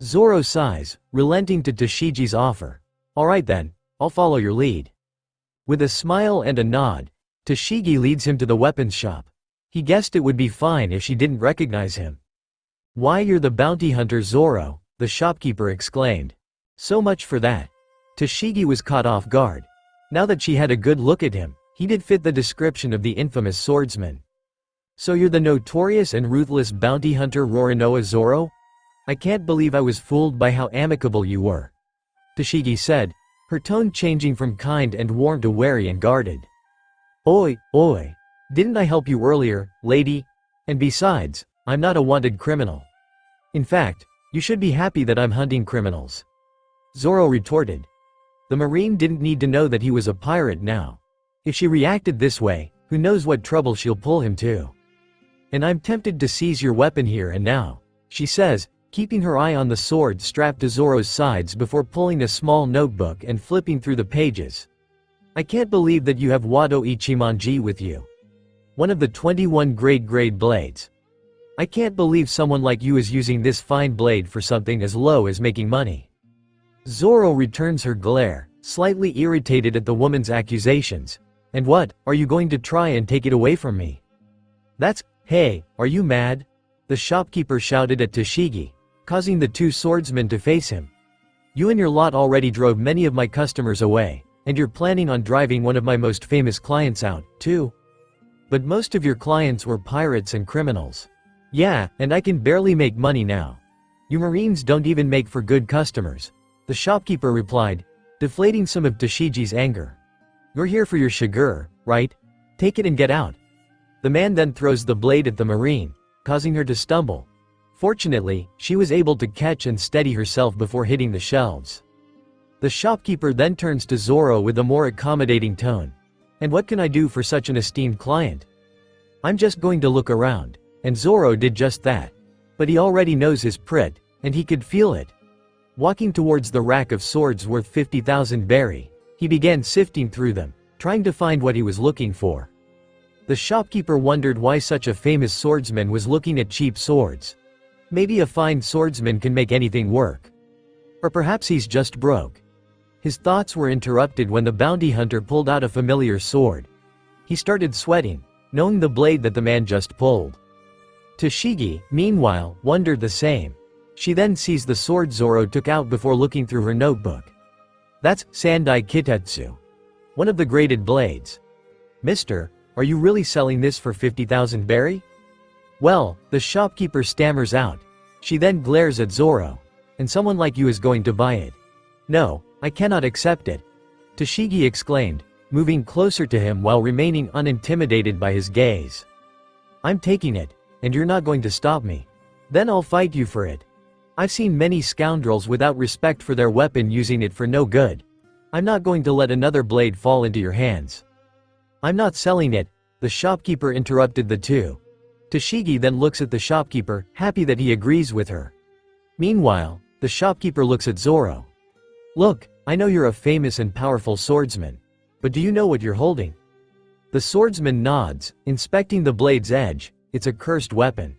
Zoro sighs, relenting to Toshigi's offer. Alright then, I'll follow your lead. With a smile and a nod, Toshigi leads him to the weapons shop. He guessed it would be fine if she didn't recognize him. Why, you're the bounty hunter Zoro, the shopkeeper exclaimed. So much for that. Toshigi was caught off guard. Now that she had a good look at him, he did fit the description of the infamous swordsman. So you're the notorious and ruthless bounty hunter Roronoa Zoro? I can't believe I was fooled by how amicable you were. Toshigi said, her tone changing from kind and warm to wary and guarded. Oi, oi. Didn't I help you earlier, lady? And besides, I'm not a wanted criminal. In fact, you should be happy that I'm hunting criminals. Zoro retorted. The Marine didn't need to know that he was a pirate now. If she reacted this way, who knows what trouble she'll pull him to. And I'm tempted to seize your weapon here and now, she says, keeping her eye on the sword strapped to Zoro's sides before pulling a small notebook and flipping through the pages. I can't believe that you have Wado Ichimonji with you. One of the 21 grade blades. I can't believe someone like you is using this fine blade for something as low as making money. Zoro returns her glare, slightly irritated at the woman's accusations. And what, are you going to try and take it away from me? Hey, are you mad? The shopkeeper shouted at Toshigi, causing the two swordsmen to face him. You and your lot already drove many of my customers away, and you're planning on driving one of my most famous clients out, too. But most of your clients were pirates and criminals. Yeah, and I can barely make money now. You Marines don't even make for good customers. The shopkeeper replied, deflating some of Toshigi's anger. You're here for your shigur, right? Take it and get out. The man then throws the blade at the Marine, causing her to stumble. Fortunately, she was able to catch and steady herself before hitting the shelves. The shopkeeper then turns to Zoro with a more accommodating tone. And what can I do for such an esteemed client? I'm just going to look around. And Zoro did just that. But he already knows his prit, and he could feel it. Walking towards the rack of swords worth 50,000 berry, he began sifting through them, trying to find what he was looking for. The shopkeeper wondered why such a famous swordsman was looking at cheap swords. Maybe a fine swordsman can make anything work. Or perhaps he's just broke. His thoughts were interrupted when the bounty hunter pulled out a familiar sword. He started sweating, knowing the blade that the man just pulled. Toshigi, meanwhile, wondered the same. She then sees the sword Zoro took out before looking through her notebook. That's Sandai Kitetsu. One of the graded blades. Mister, are you really selling this for 50,000 berry? Well, the shopkeeper stammers out. She then glares at Zoro. And someone like you is going to buy it. No, I cannot accept it. Toshigi exclaimed, moving closer to him while remaining unintimidated by his gaze. I'm taking it, and you're not going to stop me. Then I'll fight you for it. I've seen many scoundrels without respect for their weapon using it for no good. I'm not going to let another blade fall into your hands. I'm not selling it, the shopkeeper interrupted the two. Toshigi then looks at the shopkeeper, happy that he agrees with her. Meanwhile, the shopkeeper looks at Zoro. Look, I know you're a famous and powerful swordsman. But do you know what you're holding? The swordsman nods, inspecting the blade's edge. It's a cursed weapon.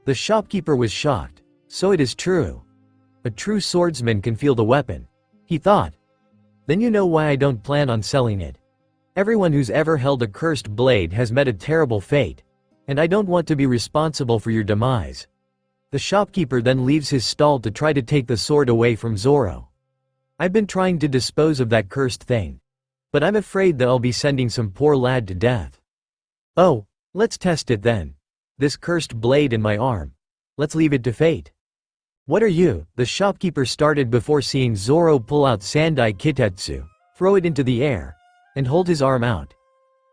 The shopkeeper was shocked. So it is true. A true swordsman can feel the weapon. He thought. Then you know why I don't plan on selling it. Everyone who's ever held a cursed blade has met a terrible fate. And I don't want to be responsible for your demise. The shopkeeper then leaves his stall to try to take the sword away from Zoro. I've been trying to dispose of that cursed thing. But I'm afraid that I'll be sending some poor lad to death. Oh, let's test it then. This cursed blade in my arm. Let's leave it to fate. What are you? The shopkeeper started before seeing Zoro pull out Sandai Kitetsu, throw it into the air, and hold his arm out.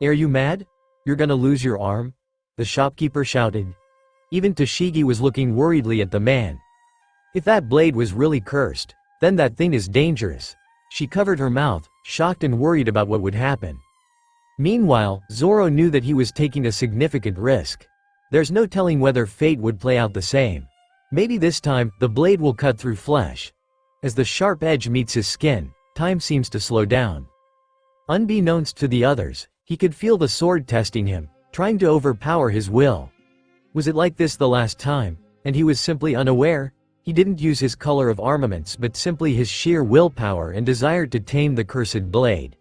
Are you mad? You're gonna lose your arm? The shopkeeper shouted. Even Toshigi was looking worriedly at the man. If that blade was really cursed, then that thing is dangerous. She covered her mouth, shocked and worried about what would happen. Meanwhile, Zoro knew that he was taking a significant risk. There's no telling whether fate would play out the same. Maybe this time, the blade will cut through flesh. As the sharp edge meets his skin, time seems to slow down. Unbeknownst to the others, he could feel the sword testing him, trying to overpower his will. Was it like this the last time, and he was simply unaware? He didn't use his color of armaments but simply his sheer willpower and desire to tame the cursed blade.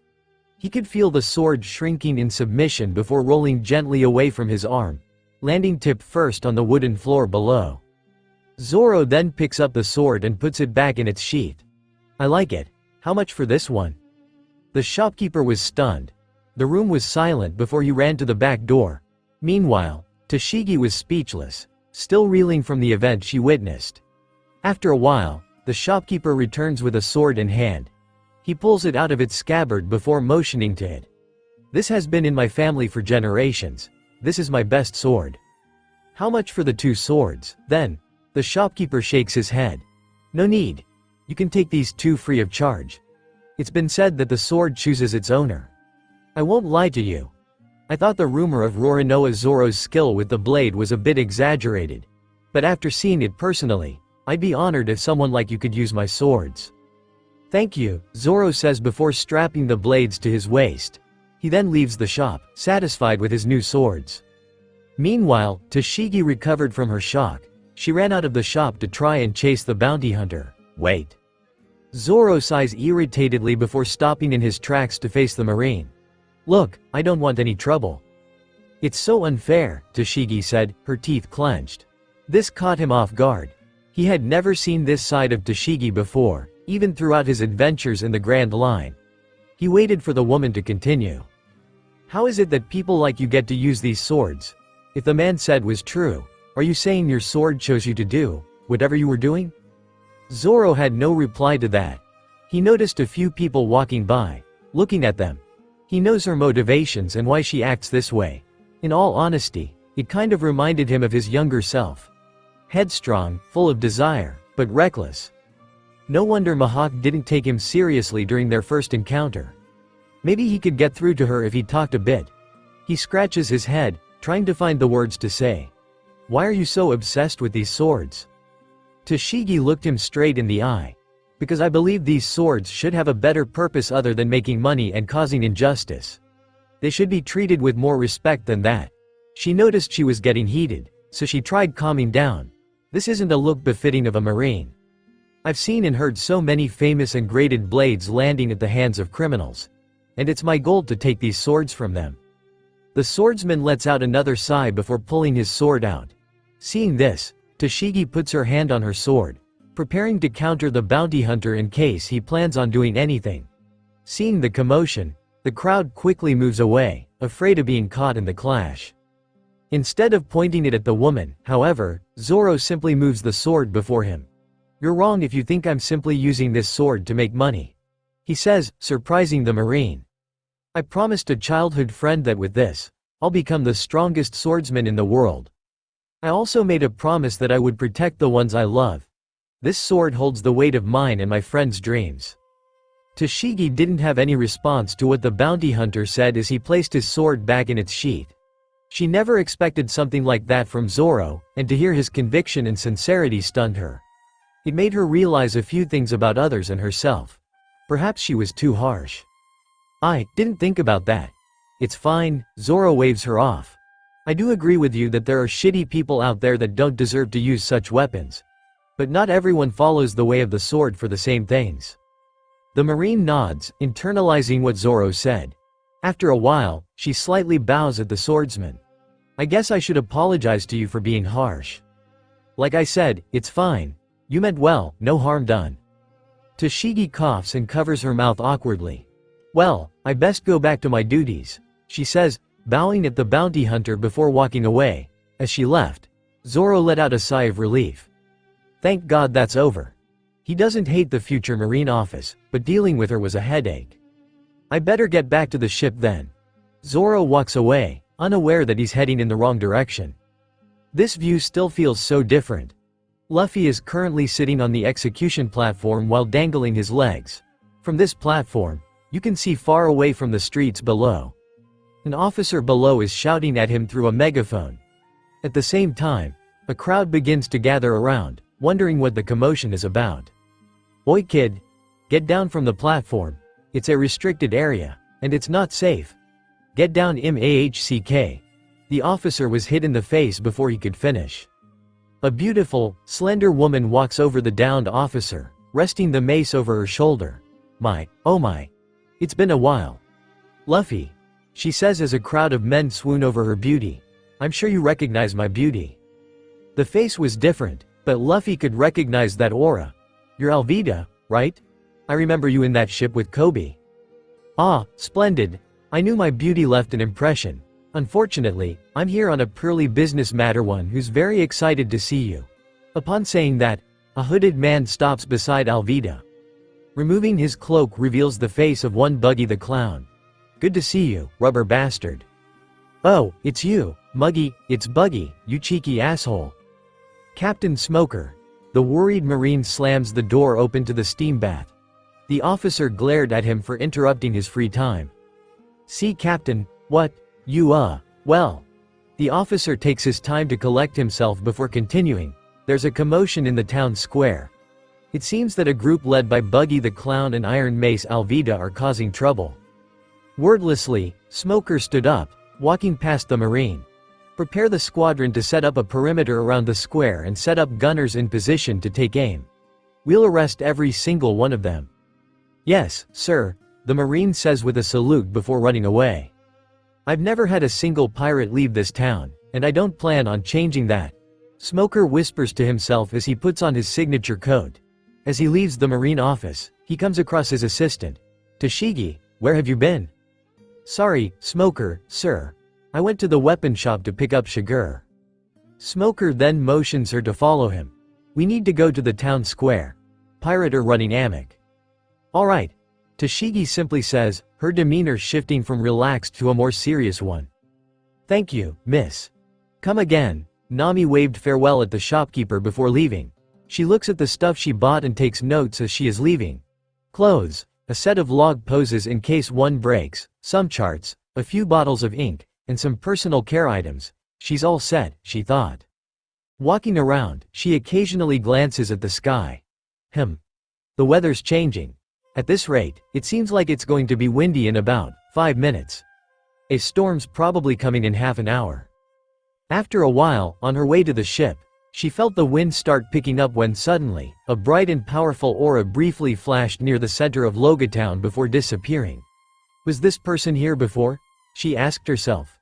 He could feel the sword shrinking in submission before rolling gently away from his arm, landing tip first on the wooden floor below. Zoro then picks up the sword and puts it back in its sheath. I like it. How much for this one? The shopkeeper was stunned. The room was silent before he ran to the back door. Meanwhile, Toshigi was speechless, still reeling from the event she witnessed. After a while, the shopkeeper returns with a sword in hand. He pulls it out of its scabbard before motioning to it. This has been in my family for generations. This is my best sword. How much for the two swords, then? The shopkeeper shakes his head. No need. You can take these two free of charge. It's been said that the sword chooses its owner. I won't lie to you. I thought the rumor of Roronoa Zoro's skill with the blade was a bit exaggerated. But after seeing it personally, I'd be honored if someone like you could use my swords. Thank you, Zoro says before strapping the blades to his waist. He then leaves the shop, satisfied with his new swords. Meanwhile, Toshigi recovered from her shock. She ran out of the shop to try and chase the bounty hunter. Wait. Zoro sighs irritatedly before stopping in his tracks to face the marine. Look, I don't want any trouble. It's so unfair, Toshigi said, her teeth clenched. This caught him off guard. He had never seen this side of Toshigi before, even throughout his adventures in the Grand Line. He waited for the woman to continue. How is it that people like you get to use these swords? If the man said was true, are you saying your sword chose you to do whatever you were doing? Zoro had no reply to that. He noticed a few people walking by, looking at them. He knows her motivations and why she acts this way. In all honesty, it kind of reminded him of his younger self. Headstrong, full of desire, but reckless. No wonder Mihawk didn't take him seriously during their first encounter. Maybe he could get through to her if he talked a bit. He scratches his head, trying to find the words to say. Why are you so obsessed with these swords? Toshigi looked him straight in the eye. Because I believe these swords should have a better purpose other than making money and causing injustice. They should be treated with more respect than that. She noticed she was getting heated, so she tried calming down. This isn't a look befitting of a marine. I've seen and heard so many famous and graded blades landing at the hands of criminals. And it's my goal to take these swords from them. The swordsman lets out another sigh before pulling his sword out. Seeing this, Toshigi puts her hand on her sword, preparing to counter the bounty hunter in case he plans on doing anything. Seeing the commotion, the crowd quickly moves away, afraid of being caught in the clash. Instead of pointing it at the woman, however, Zoro simply moves the sword before him. You're wrong if you think I'm simply using this sword to make money. he says, surprising the Marine. I promised a childhood friend that with this, I'll become the strongest swordsman in the world. I also made a promise that I would protect the ones I love. This sword holds the weight of mine and my friend's dreams. Toshigi didn't have any response to what the bounty hunter said as he placed his sword back in its sheath. She never expected something like that from Zoro, and to hear his conviction and sincerity stunned her. It made her realize a few things about others and herself. Perhaps she was too harsh. I didn't think about that. It's fine, Zoro waves her off. I do agree with you that there are shitty people out there that don't deserve to use such weapons. But not everyone follows the way of the sword for the same things. The Marine nods, internalizing what Zoro said. After a while, she slightly bows at the swordsman. I guess I should apologize to you for being harsh. Like I said, it's fine. You meant well, no harm done. Toshigi coughs and covers her mouth awkwardly. Well, I best go back to my duties, she says, bowing at the bounty hunter before walking away. As she left, Zoro let out a sigh of relief. Thank God that's over. He doesn't hate the future Marine office, but dealing with her was a headache. I better get back to the ship then. Zoro walks away, unaware that he's heading in the wrong direction. This view still feels so different. Luffy is currently sitting on the execution platform while dangling his legs. From this platform, you can see far away from the streets below. An officer below is shouting at him through a megaphone. At the same time, a crowd begins to gather around, wondering what the commotion is about. Oi kid! Get down from the platform. It's a restricted area, and it's not safe. Get down mahck. The officer was hit in the face before he could finish. A beautiful, slender woman walks over the downed officer, resting the mace over her shoulder. My, oh my. It's been a while. Luffy, she says as a crowd of men swoon over her beauty. I'm sure you recognize my beauty. The face was different, but Luffy could recognize that aura. You're Alvida, right? I remember you in that ship with Kobe. Ah, splendid. I knew my beauty left an impression. Unfortunately, I'm here on a purely business matter. One who's very excited to see you. Upon saying that, a hooded man stops beside Alvida. Removing his cloak reveals the face of one Buggy the Clown. Good to see you, rubber bastard. Oh, it's you, Muggy, it's Buggy, you cheeky asshole. Captain Smoker. The worried Marine slams the door open to the steam bath. The officer glared at him for interrupting his free time. See Captain, what? You well. The officer takes his time to collect himself before continuing. There's a commotion in the town square. It seems that a group led by Buggy the Clown and Iron Mace Alvida are causing trouble. Wordlessly, Smoker stood up, walking past the Marine. Prepare the squadron to set up a perimeter around the square and set up gunners in position to take aim. We'll arrest every single one of them. Yes, sir, the Marine says with a salute before running away. I've never had a single pirate leave this town, and I don't plan on changing that. Smoker whispers to himself as he puts on his signature coat. As he leaves the Marine office, he comes across his assistant. Toshigi, where have you been? Sorry, Smoker, sir. I went to the weapon shop to pick up Shiger. Smoker then motions her to follow him. We need to go to the town square. Pirate are running amok. Alright. Toshigi simply says, her demeanor shifting from relaxed to a more serious one. Thank you, miss. Come again. Nami waved farewell at the shopkeeper before leaving. She looks at the stuff she bought and takes notes as she is leaving. Clothes, a set of log poses in case one breaks, some charts, a few bottles of ink, and some personal care items. She's all set, she thought. Walking around, she occasionally glances at the sky. The weather's changing. At this rate, it seems like it's going to be windy in about 5 minutes. A storm's probably coming in half an hour. After a while, on her way to the ship, she felt the wind start picking up when suddenly, a bright and powerful aura briefly flashed near the center of Loguetown before disappearing. Was this person here before? She asked herself.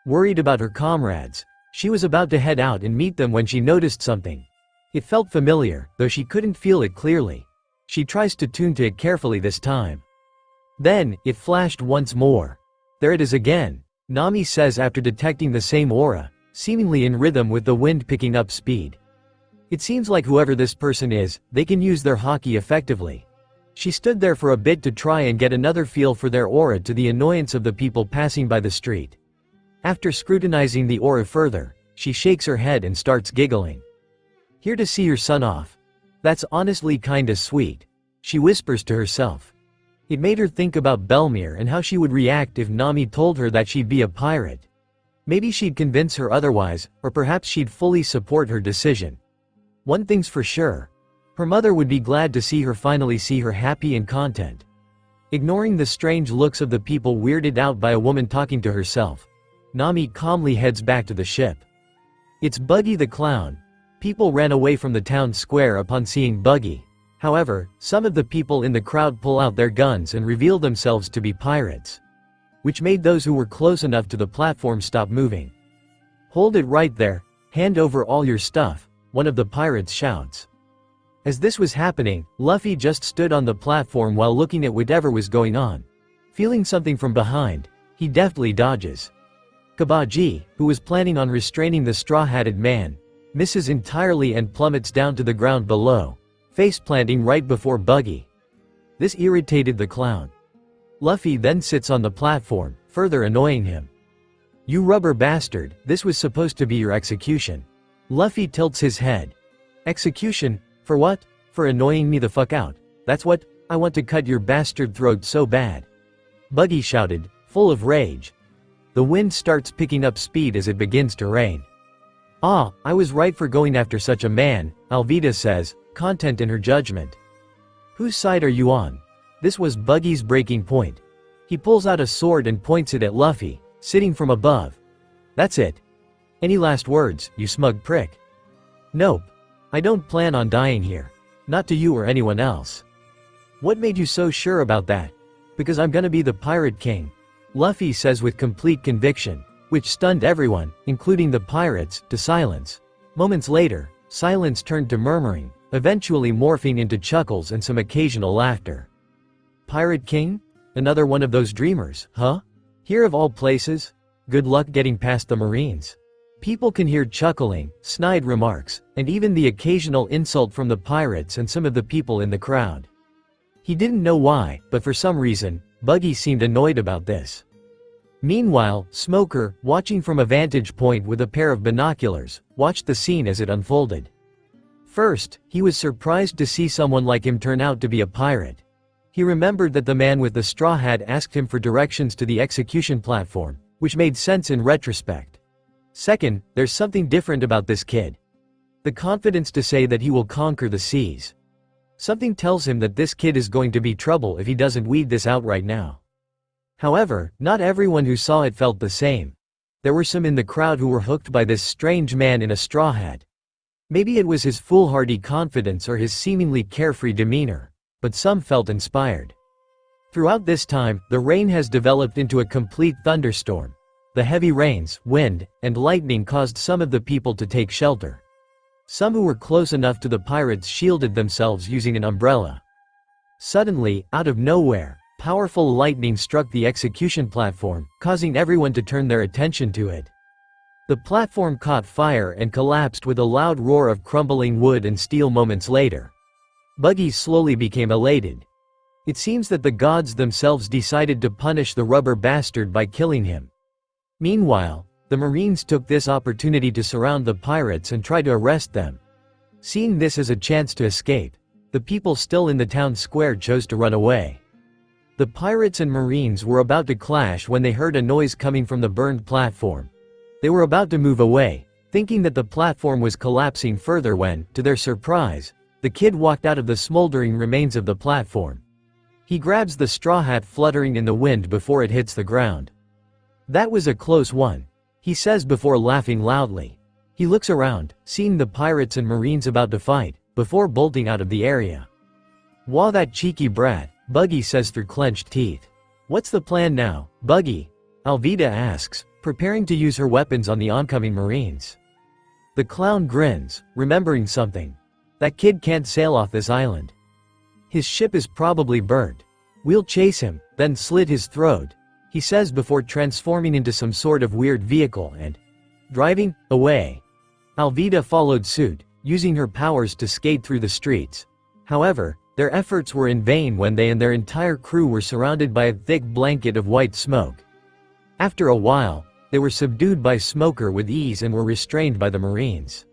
Worried about her comrades, she was about to head out and meet them when she noticed something. It felt familiar, though she couldn't feel it clearly. She tries to tune to it carefully this time. Then, it flashed once more. There it is again, Nami says after detecting the same aura, seemingly in rhythm with the wind picking up speed. It seems like whoever this person is, they can use their haki effectively. She stood there for a bit to try and get another feel for their aura, to the annoyance of the people passing by the street. After scrutinizing the aura further, she shakes her head and starts giggling. "Here to see your son off. That's honestly kinda sweet," she whispers to herself. It made her think about Belmere and how she would react if Nami told her that she'd be a pirate. Maybe she'd convince her otherwise, or perhaps she'd fully support her decision. One thing's for sure. Her mother would be glad to see her finally see her happy and content. Ignoring the strange looks of the people weirded out by a woman talking to herself, Nami calmly heads back to the ship. It's Buggy the clown. People ran away from the town square upon seeing Buggy. However, some of the people in the crowd pull out their guns and reveal themselves to be pirates, which made those who were close enough to the platform stop moving. "Hold it right there, hand over all your stuff," one of the pirates shouts. As this was happening, Luffy just stood on the platform while looking at whatever was going on. Feeling something from behind, he deftly dodges. Kabaji, who was planning on restraining the straw-hatted man, misses entirely and plummets down to the ground below, face-planting right before Buggy. This irritated the clown. Luffy then sits on the platform, further annoying him. "You rubber bastard, this was supposed to be your execution." Luffy tilts his head. "Execution? For what? For annoying me the fuck out. That's what? I want to cut your bastard throat so bad." Buggy shouted, full of rage. The wind starts picking up speed as it begins to rain. "Ah, I was right for going after such a man," Alvida says, content in her judgment. "Whose side are you on?" This was Buggy's breaking point. He pulls out a sword and points it at Luffy, sitting from above. "That's it. Any last words, you smug prick?" "Nope. I don't plan on dying here. Not to you or anyone else." "What made you so sure about that?" "Because I'm gonna be the Pirate King," Luffy says with complete conviction, which stunned everyone, including the pirates, to silence. Moments later, silence turned to murmuring, eventually morphing into chuckles and some occasional laughter. "Pirate King? Another one of those dreamers, huh? Here of all places? Good luck getting past the Marines." People can hear chuckling, snide remarks, and even the occasional insult from the pirates and some of the people in the crowd. He didn't know why, but for some reason, Buggy seemed annoyed about this. Meanwhile, Smoker, watching from a vantage point with a pair of binoculars, watched the scene as it unfolded. First, he was surprised to see someone like him turn out to be a pirate. He remembered that the man with the straw hat asked him for directions to the execution platform, which made sense in retrospect. Second, there's something different about this kid. The confidence to say that he will conquer the seas. Something tells him that this kid is going to be trouble if he doesn't weed this out right now. However, not everyone who saw it felt the same. There were some in the crowd who were hooked by this strange man in a straw hat. Maybe it was his foolhardy confidence or his seemingly carefree demeanor, but some felt inspired. Throughout this time, the rain has developed into a complete thunderstorm. The heavy rains, wind, and lightning caused some of the people to take shelter. Some who were close enough to the pirates shielded themselves using an umbrella. Suddenly, out of nowhere, powerful lightning struck the execution platform, causing everyone to turn their attention to it. The platform caught fire and collapsed with a loud roar of crumbling wood and steel. Moments later, Buggy slowly became elated. It seems that the gods themselves decided to punish the rubber bastard by killing him. Meanwhile, the Marines took this opportunity to surround the pirates and try to arrest them. Seeing this as a chance to escape, the people still in the town square chose to run away. The pirates and Marines were about to clash when they heard a noise coming from the burned platform. They were about to move away, thinking that the platform was collapsing further when, to their surprise, the kid walked out of the smoldering remains of the platform. He grabs the straw hat fluttering in the wind before it hits the ground. "That was a close one," he says before laughing loudly. He looks around, seeing the pirates and Marines about to fight, before bolting out of the area. "Wah, that cheeky brat," Buggy says through clenched teeth. "What's the plan now, Buggy?" Alvida asks, preparing to use her weapons on the oncoming Marines. The clown grins, remembering something. "That kid can't sail off this island. His ship is probably burnt. We'll chase him, then slit his throat," he says before transforming into some sort of weird vehicle and driving away. Alvida followed suit, using her powers to skate through the streets. However, Their efforts were in vain when they and their entire crew were surrounded by a thick blanket of white smoke. After a while, they were subdued by Smoker with ease and were restrained by the Marines.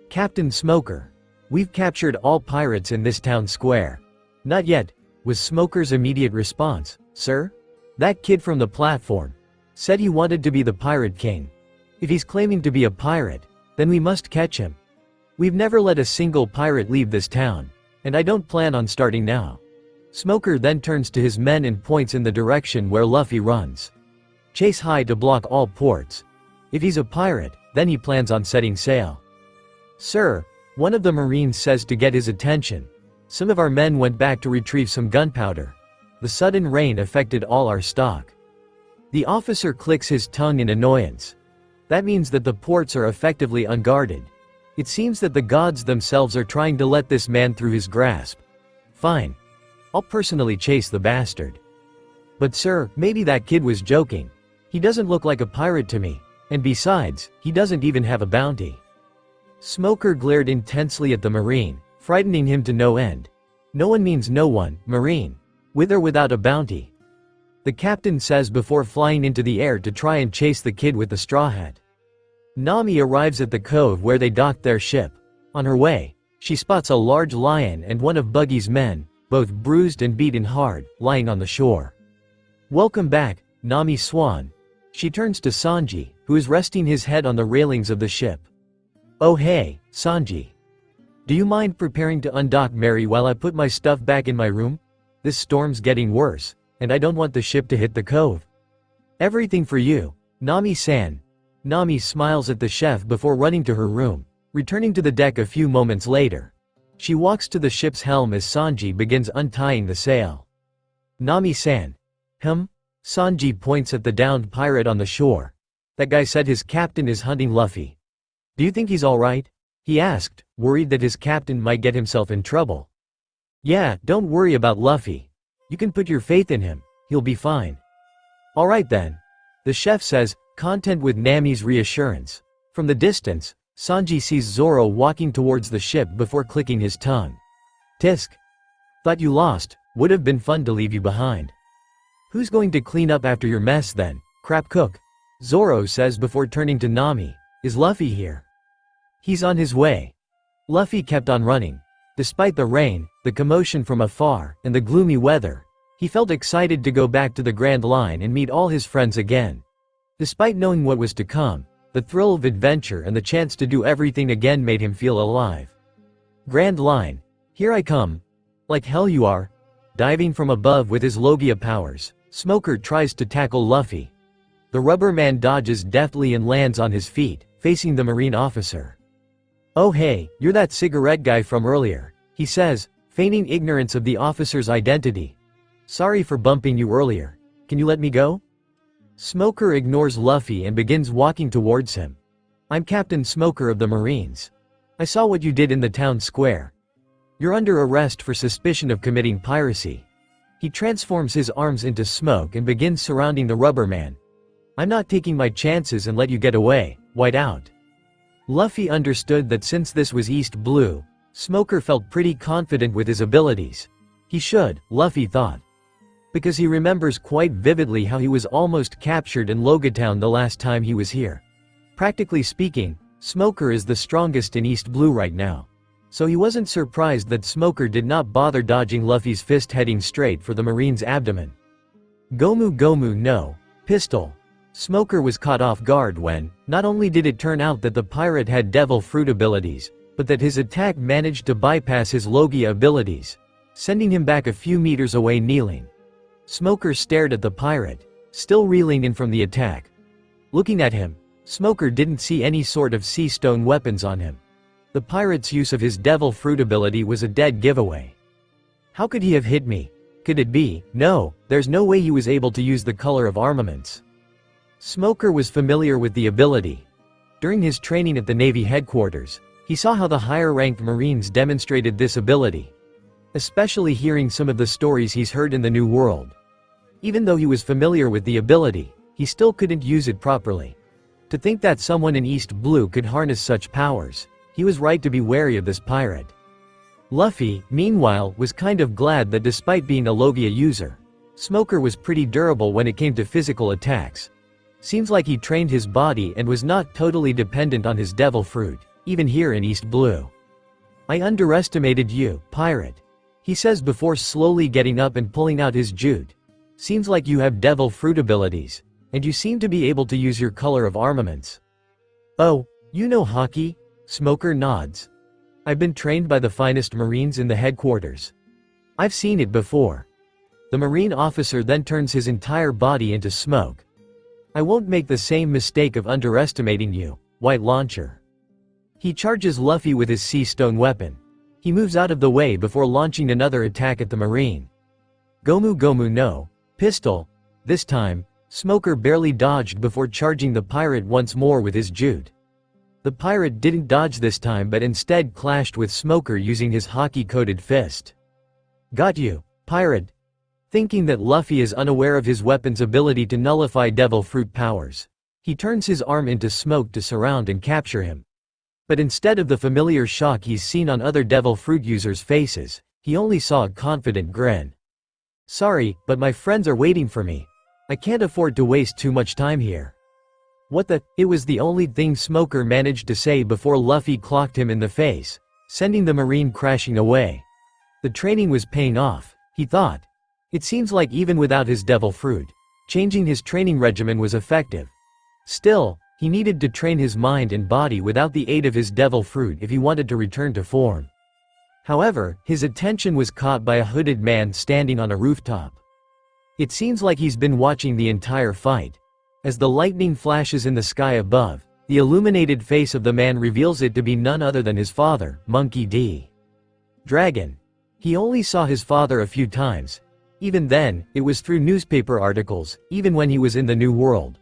"Captain Smoker, we've captured all pirates in this town square." "Not yet," was Smoker's immediate response. "Sir? That kid from the platform said he wanted to be the Pirate King. If he's claiming to be a pirate, then we must catch him. We've never let a single pirate leave this town, and I don't plan on starting now." Smoker then turns to his men and points in the direction where Luffy runs. "Chase high to block all ports. If he's a pirate, then he plans on setting sail." "Sir," one of the Marines says to get his attention, "some of our men went back to retrieve some gunpowder. The sudden rain affected all our stock." The officer clicks his tongue in annoyance. That means that the ports are effectively unguarded. It seems that the gods themselves are trying to let this man through his grasp. "Fine. I'll personally chase the bastard." "But sir, maybe that kid was joking. He doesn't look like a pirate to me, and besides, he doesn't even have a bounty." Smoker glared intensely at the Marine, frightening him to no end. "No one means no one, Marine. With or without a bounty," the captain says before flying into the air to try and chase the kid with the straw hat. Nami arrives at the cove where they docked their ship. On her way, she spots a large lion and one of Buggy's men, both bruised and beaten hard, lying on the shore. "Welcome back, Nami Swan." She turns to Sanji, who is resting his head on the railings of the ship. "Oh hey, Sanji. Do you mind preparing to undock Mary while I put my stuff back in my room? This storm's getting worse, and I don't want the ship to hit the cove." "Everything for you, Nami-san." Nami smiles at the chef before running to her room, returning to the deck a few moments later. She walks to the ship's helm as Sanji begins untying the sail. "Nami-san." Sanji points at the downed pirate on the shore. "That guy said his captain is hunting Luffy. Do you think he's alright?" he asked, worried that his captain might get himself in trouble. "Yeah, don't worry about Luffy. You can put your faith in him, he'll be fine." "Alright then," the chef says, content with Nami's reassurance. From the distance, Sanji sees Zoro walking towards the ship before clicking his tongue. "Tisk. Thought you lost, would have been fun to leave you behind." "Who's going to clean up after your mess then, crap cook?" Zoro says before turning to Nami. "Is Luffy here?" "He's on his way." Luffy kept on running. Despite the rain, the commotion from afar, and the gloomy weather, he felt excited to go back to the Grand Line and meet all his friends again. Despite knowing what was to come, the thrill of adventure and the chance to do everything again made him feel alive. "Grand Line. Here I come." "Like hell you are." Diving from above with his logia powers, Smoker tries to tackle Luffy. The rubber man dodges deftly and lands on his feet, facing the Marine officer. "Oh hey, you're that cigarette guy from earlier," he says, feigning ignorance of the officer's identity. "Sorry for bumping you earlier. Can you let me go?" Smoker ignores Luffy and begins walking towards him. "I'm Captain Smoker of the Marines. I saw what you did in the town square. You're under arrest for suspicion of committing piracy." He transforms his arms into smoke and begins surrounding the rubber man. "I'm not taking my chances and let you get away, white out." Luffy understood that since this was East Blue, Smoker felt pretty confident with his abilities. He should, Luffy thought. Because he remembers quite vividly how he was almost captured in Loguetown the last time he was here. Practically speaking, Smoker is the strongest in East Blue right now. So he wasn't surprised that Smoker did not bother dodging Luffy's fist heading straight for the Marine's abdomen. Gomu Gomu no, pistol. Smoker was caught off guard when, not only did it turn out that the pirate had devil fruit abilities, but that his attack managed to bypass his Logia abilities, sending him back a few meters away kneeling. Smoker stared at the pirate, still reeling in from the attack. Looking at him, Smoker didn't see any sort of sea stone weapons on him. The pirate's use of his devil fruit ability was a dead giveaway. How could he have hit me? Could it be? No, there's no way he was able to use the color of armaments. Smoker was familiar with the ability. During his training at the Navy headquarters, he saw how the higher-ranked Marines demonstrated this ability. Especially hearing some of the stories he's heard in the New World. Even though he was familiar with the ability, he still couldn't use it properly. To think that someone in East Blue could harness such powers, he was right to be wary of this pirate. Luffy, meanwhile, was kind of glad that despite being a Logia user, Smoker was pretty durable when it came to physical attacks. Seems like he trained his body and was not totally dependent on his devil fruit, even here in East Blue. I underestimated you, pirate, he says before slowly getting up and pulling out his jute. Seems like you have devil fruit abilities, and you seem to be able to use your color of armaments. Oh, you know hockey? Smoker nods. I've been trained by the finest Marines in the headquarters. I've seen it before. The Marine officer then turns his entire body into smoke. I won't make the same mistake of underestimating you, White Launcher. He charges Luffy with his sea stone weapon. He moves out of the way before launching another attack at the Marine. Gomu Gomu no, pistol. This time, Smoker barely dodged before charging the pirate once more with his jute. The pirate didn't dodge this time but instead clashed with Smoker using his hockey-coated fist. Got you, pirate. Thinking that Luffy is unaware of his weapon's ability to nullify devil fruit powers, he turns his arm into smoke to surround and capture him. But instead of the familiar shock he's seen on other devil fruit users' faces, he only saw a confident grin. Sorry, but my friends are waiting for me. I can't afford to waste too much time here. What the? It was the only thing Smoker managed to say before Luffy clocked him in the face, sending the Marine crashing away. The training was paying off, he thought. It seems like even without his devil fruit, changing his training regimen was effective. Still, he needed to train his mind and body without the aid of his devil fruit if he wanted to return to form. However, his attention was caught by a hooded man standing on a rooftop. It seems like he's been watching the entire fight. As the lightning flashes in the sky above, the illuminated face of the man reveals it to be none other than his father, Monkey D. Dragon. He only saw his father a few times. Even then, it was through newspaper articles, even when he was in the New World.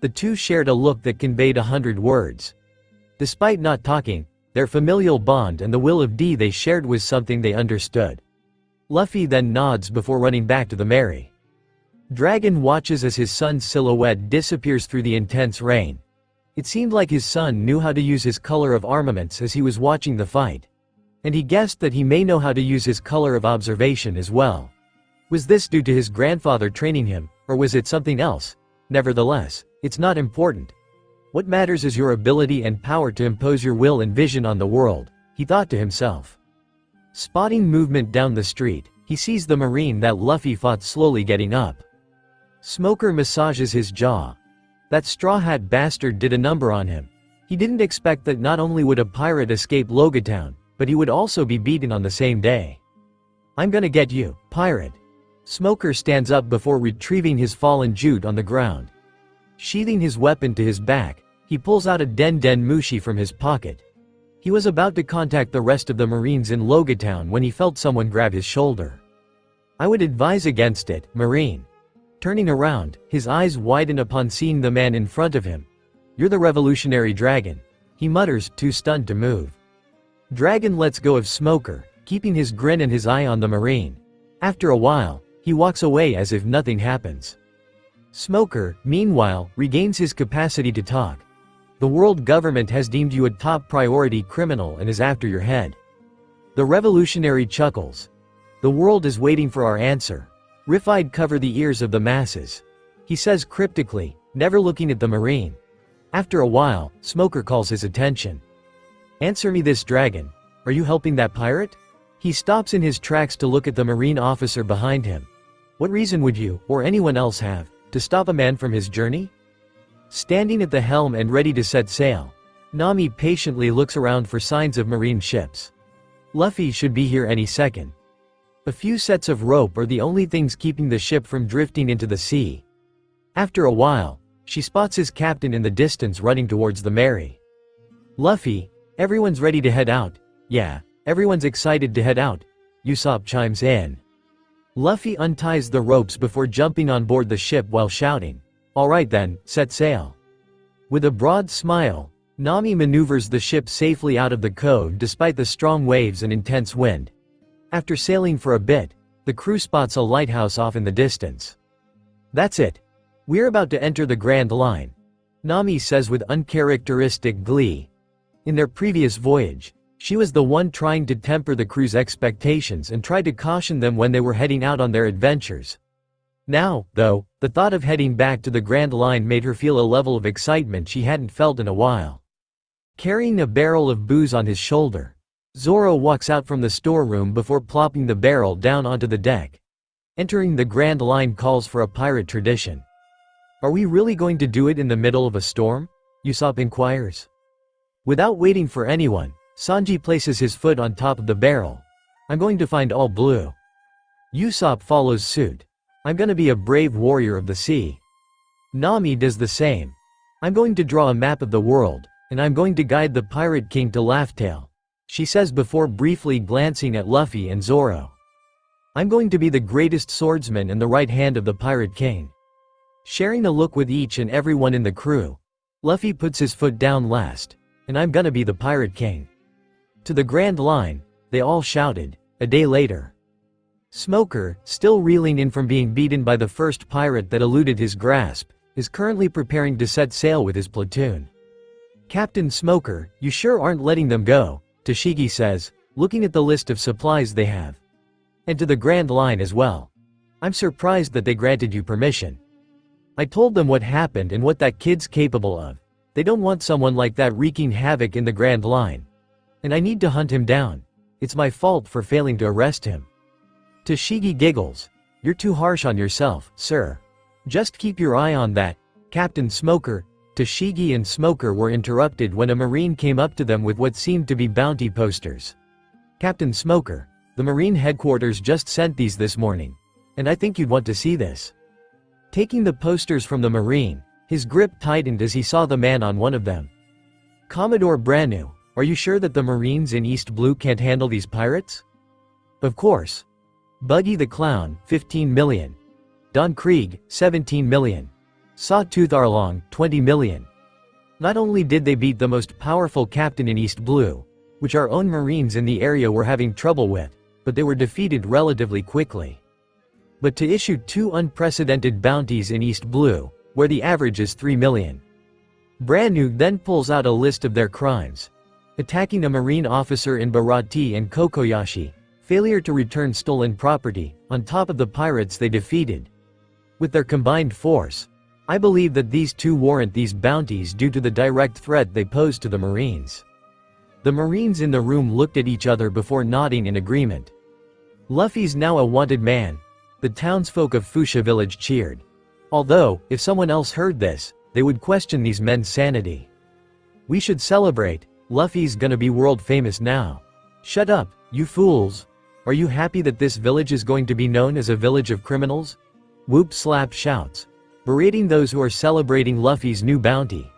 The two shared a look that conveyed 100 words. Despite not talking, their familial bond and the will of D they shared was something they understood. Luffy then nods before running back to the Mary. Dragon watches as his son's silhouette disappears through the intense rain. It seemed like his son knew how to use his color of armaments as he was watching the fight. And he guessed that he may know how to use his color of observation as well. Was this due to his grandfather training him, or was it something else? Nevertheless, it's not important. What matters is your ability and power to impose your will and vision on the world, he thought to himself. Spotting movement down the street, he sees the Marine that Luffy fought slowly getting up. Smoker massages his jaw. That straw hat bastard did a number on him. He didn't expect that not only would a pirate escape Loguetown, but he would also be beaten on the same day. I'm gonna get you, pirate. Smoker stands up before retrieving his fallen jute on the ground. Sheathing his weapon to his back, he pulls out a Den Den Mushi from his pocket. He was about to contact the rest of the Marines in Loguetown when he felt someone grab his shoulder. I would advise against it, Marine. Turning around, his eyes widen upon seeing the man in front of him. You're the revolutionary dragon, he mutters, too stunned to move. Dragon lets go of Smoker, keeping his grin and his eye on the Marine. After a while, he walks away as if nothing happens. Smoker, meanwhile, regains his capacity to talk. The world government has deemed you a top priority criminal and is after your head. The revolutionary chuckles. The world is waiting for our answer. Riffi'd cover the ears of the masses. He says cryptically, never looking at the Marine. After a while, Smoker calls his attention. Answer me this, dragon. Are you helping that pirate? He stops in his tracks to look at the Marine officer behind him. What reason would you, or anyone else have, to stop a man from his journey? Standing at the helm and ready to set sail, Nami patiently looks around for signs of Marine ships. Luffy should be here any second. A few sets of rope are the only things keeping the ship from drifting into the sea. After a while, she spots his captain in the distance running towards the Mary. Luffy, everyone's ready to head out. Yeah, everyone's excited to head out, Usopp chimes in. Luffy unties the ropes before jumping on board the ship while shouting, "Alright then, set sail." With a broad smile, Nami maneuvers the ship safely out of the cove despite the strong waves and intense wind. After sailing for a bit, the crew spots a lighthouse off in the distance. That's it. We're about to enter the Grand Line, Nami says with uncharacteristic glee. In their previous voyage, She was the one trying to temper the crew's expectations and tried to caution them when they were heading out on their adventures. Now, though, the thought of heading back to the Grand Line made her feel a level of excitement she hadn't felt in a while. Carrying a barrel of booze on his shoulder, Zoro walks out from the storeroom before plopping the barrel down onto the deck. Entering the Grand Line calls for a pirate tradition. Are we really going to do it in the middle of a storm? Usopp inquires. Without waiting for anyone, Sanji places his foot on top of the barrel. I'm going to find all blue. Usopp follows suit. I'm gonna be a brave warrior of the sea. Nami does the same. I'm going to draw a map of the world, and I'm going to guide the Pirate King to Laughtail, she says before briefly glancing at Luffy and Zoro. I'm going to be the greatest swordsman and the right hand of the Pirate King. Sharing a look with each and everyone in the crew, Luffy puts his foot down last, and I'm gonna be the Pirate King. To the Grand Line, they all shouted. A day later, Smoker, still reeling in from being beaten by the first pirate that eluded his grasp, is currently preparing to set sail with his platoon. Captain Smoker, you sure aren't letting them go, Tashigi says, looking at the list of supplies they have. And to the Grand Line as well. I'm surprised that they granted you permission. I told them what happened and what that kid's capable of. They don't want someone like that wreaking havoc in the Grand Line. And I need to hunt him down. It's my fault for failing to arrest him. Tashigi giggles. You're too harsh on yourself, sir. Just keep your eye on that, Captain Smoker. Tashigi and Smoker were interrupted when a Marine came up to them with what seemed to be bounty posters. Captain Smoker, the Marine headquarters just sent these this morning. And I think you'd want to see this. Taking the posters from the Marine, his grip tightened as he saw the man on one of them. Commodore Branu, are you sure that the Marines in East Blue can't handle these pirates? Of course. Buggy the Clown, 15 million. Don Krieg, 17 million. Sawtooth Arlong, 20 million. Not only did they beat the most powerful captain in East Blue, which our own Marines in the area were having trouble with, but they were defeated relatively quickly. But to issue 2 unprecedented bounties in East Blue, where the average is 3 million. Branu then pulls out a list of their crimes. Attacking a Marine officer in Barati and Kokoyashi, failure to return stolen property, on top of the pirates they defeated. With their combined force, I believe that these 2 warrant these bounties due to the direct threat they pose to the Marines. The Marines in the room looked at each other before nodding in agreement. Luffy's now a wanted man. The townsfolk of Fuchsia Village cheered. Although, if someone else heard this, they would question these men's sanity. We should celebrate. Luffy's gonna be world famous now. Shut up, you fools. Are you happy that this village is going to be known as a village of criminals? Whoop Slap shouts, berating those who are celebrating Luffy's new bounty.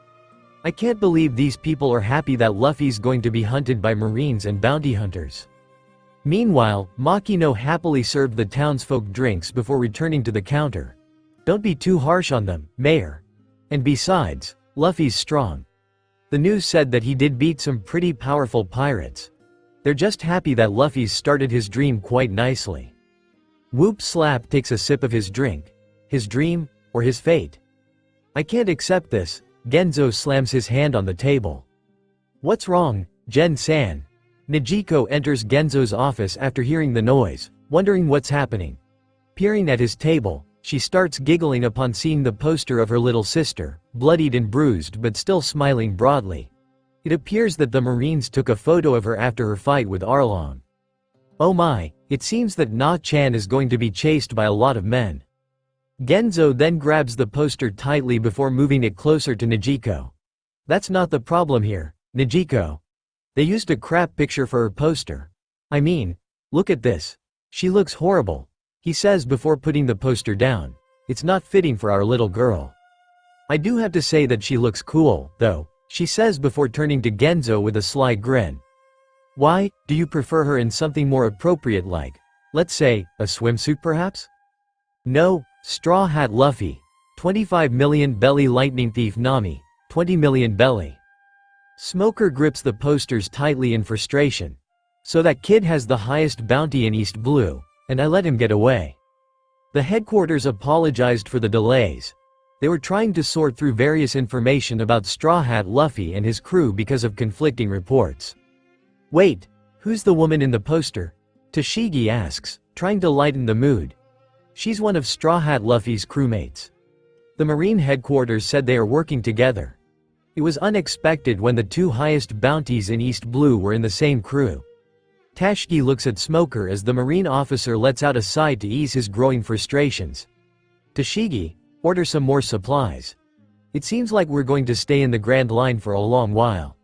I can't believe these people are happy that Luffy's going to be hunted by Marines and bounty hunters. Meanwhile, Makino happily served the townsfolk drinks before returning to the counter. Don't be too harsh on them, Mayor. And besides, Luffy's strong. The news said that he did beat some pretty powerful pirates. They're just happy that Luffy's started his dream quite nicely. Whoop Slap takes a sip of his drink. His dream, or his fate? I can't accept this. Genzo slams his hand on the table. What's wrong, Gen-san? Nijiko enters Genzo's office after hearing the noise, wondering what's happening. Peering at his table, she starts giggling upon seeing the poster of her little sister, bloodied and bruised but still smiling broadly. It appears that the Marines took a photo of her after her fight with Arlong. Oh my, it seems that Na-chan is going to be chased by a lot of men. Genzo then grabs the poster tightly before moving it closer to Nijiko. That's not the problem here, Nijiko. They used a crap picture for her poster. I mean, look at this. She looks horrible, he says before putting the poster down. It's not fitting for our little girl. I do have to say that she looks cool, though, she says before turning to Genzo with a sly grin. Why, do you prefer her in something more appropriate like, let's say, a swimsuit perhaps? No, Straw Hat Luffy. 25 million belly lightning thief Nami. 20 million belly. Smoker grips the posters tightly in frustration. So that kid has the highest bounty in East Blue, and I let him get away. The headquarters apologized for the delays. They were trying to sort through various information about Straw Hat Luffy and his crew because of conflicting reports. Wait, who's the woman in the poster? Tashigi asks, trying to lighten the mood. She's one of Straw Hat Luffy's crewmates. The Marine headquarters said they are working together. It was unexpected when the two highest bounties in East Blue were in the same crew. Tashigi looks at Smoker as the Marine officer lets out a sigh to ease his growing frustrations. Tashigi, order some more supplies. It seems like we're going to stay in the Grand Line for a long while.